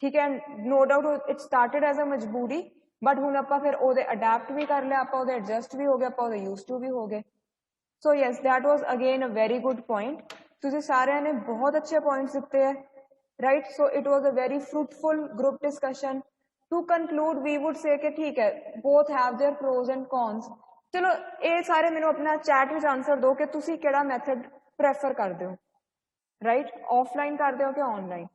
ਠੀਕ ਹੈ। No doubt it started as a ਮਜਬੂਰੀ, ਬਟ ਹੁਣ ਆਪਾਂ ਫਿਰ ਉਹਦੇ ਅਡੈਪਟ ਵੀ ਕਰ ਲਿਆ, ਆਪਾਂ ਉਹਦੇ ਐਡਜਸਟ ਵੀ ਹੋ ਗਏ, ਆਪਾਂ ਉਹਦੇ ਯੂਜ਼ ਟੂ ਵੀ ਹੋ ਗਏ। So yes, that was again a very good point. ਤੁਸੀਂ ਸਾਰਿਆਂ ਨੇ ਬਹੁਤ ਅੱਛੇ ਪੁਆਇੰਟਸ ਦਿੱਤੇ ਹੈ, right. So it was a very fruitful group discussion. To conclude we would say ਕਿ ਠੀਕ ਹੈ, both have their pros and cons. ਚਲੋ ਇਹ ਸਾਰੇ ਮੈਨੂੰ ਆਪਣਾ ਚੈਟ ਵਿੱਚ ਆਨਸਰ ਦਿਓ ਕਿ ਤੁਸੀਂ ਕਿਹੜਾ ਮੈਥਡ ਪ੍ਰੈਫਰ ਕਰਦੇ ਹੋ, ਰਾਈਟ? ਆਫਲਾਈਨ ਕਰਦੇ ਹੋ ਕਿ ਆਨਲਾਈਨ?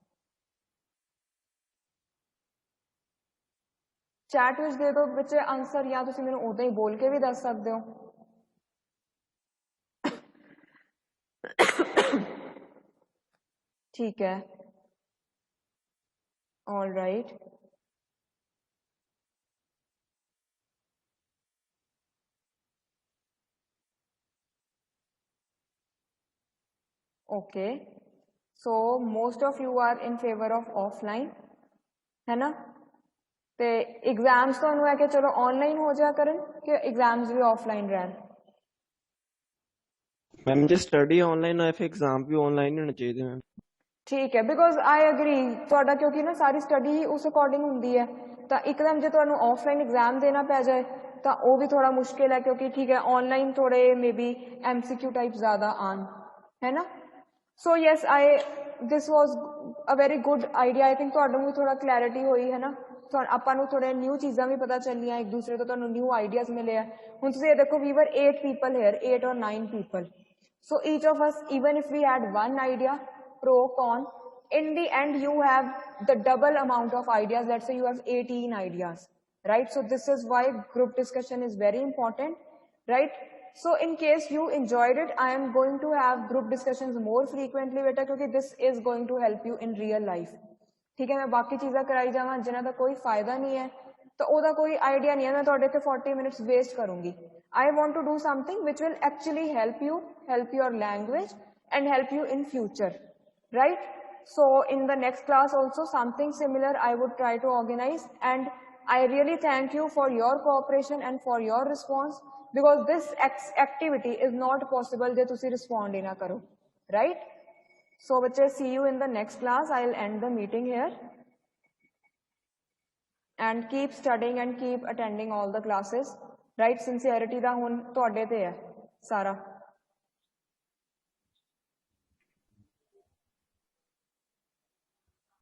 ਚੈਟ ਵਿੱਚ ਦੇ ਦਿਓ ਬੱਚੇ ਆਨਸਰ, ਜਾਂ ਤੁਸੀਂ ਮੈਨੂੰ ਉਦਾਂ ਹੀ ਬੋਲ ਕੇ ਵੀ ਦੱਸ ਸਕਦੇ ਹੋ। ठीक है, all right. Okay, so most of you are in favour of offline, है ना? ते एग्जाम्स तो है कि चलो ऑनलाइन हो जाया करन कि एग्जाम्स भी ऑफलाइन रहन? मैम जे स्टडी ऑनलाइन है फिर एग्जाम भी ऑनलाइन होने चाहिए मैम। ठीक है, बिकॉज आई अग्री ਤੁਹਾਡਾ, ਕਿਉਂਕਿ ਨਾ ਸਾਰੀ ਸਟੱਡੀ ਹੀ ਉਸ ਅਕੋਰਡਿੰਗ ਹੁੰਦੀ ਹੈ, ਤਾਂ ਇੱਕਦਮ ਜੇ ਤੁਹਾਨੂੰ ਆਫਲਾਈਨ ਐਗਜ਼ਾਮ ਦੇਣਾ ਪੈ ਜਾਏ ਤਾਂ ਉਹ ਵੀ ਥੋੜਾ ਮੁਸ਼ਕਿਲ ਹੈ, ਕਿਉਂਕਿ ਠੀਕ ਹੈ ਆਨਲਾਈਨ ਥੋੜੇ ਮੇ ਬੀ ਐਮਸੀਕਿਊ ਟਾਈਪ ਜ਼ਿਆਦਾ ਆਣ, ਹੈ ਨਾ? So yes, this was a very good idea. I think ਤੁਹਾਨੂੰ ਵੀ ਥੋੜਾ ਕਲੈਰਿਟੀ ਹੋਈ, ਹੈ ਨਾ? ਆਪਾਂ ਨੂੰ ਥੋੜੇ ਨਿਊ ਚੀਜ਼ਾਂ ਵੀ ਪਤਾ ਚੱਲੀਆਂ ਇੱਕ ਦੂਸਰੇ ਤੋਂ, ਤੁਹਾਨੂੰ ਨਿਊ ਆਈਡੀਆਜ਼ ਮਿਲੇ ਆ। ਹੁਣ ਤੁਸੀਂ ਇਹ ਦੇਖੋ, ਵੀ ਵਰ 8 people here, 8 or 9 people, so each of us, even if we had one idea, pro con, in the end you have the double amount of ideas. Let's say you have 18 ideas, right? So this is why group discussion is very important, right? So in case you enjoyed it, I am going to have group discussions more frequently beta, because this is going to help you in real life, ठीक है। मैं बाकी चीज़ां कराई जावां जिन्हां दा कोई फायदा नहीं है तो ओहदा कोई आइडिया नहीं है, मैं तुहाडे ते 40 minutes वेस्ट करूंगी। I want to do something which will actually help you, help your language and help you in future, right? So in the next class also something similar I would try to organize, and I really thank you for your cooperation and for your response, because this activity is not possible ਜੇ ਤੁਸੀਂ respond ਹੀ ਨਾ ਕਰੋ, right? So bache, see you in the next class. I'll end the meeting here, and keep studying and keep attending all the classes, right? Sincerity da hun ਤੁਹਾਡੇ ਤੇ ਹੈ ਸਾਰਾ।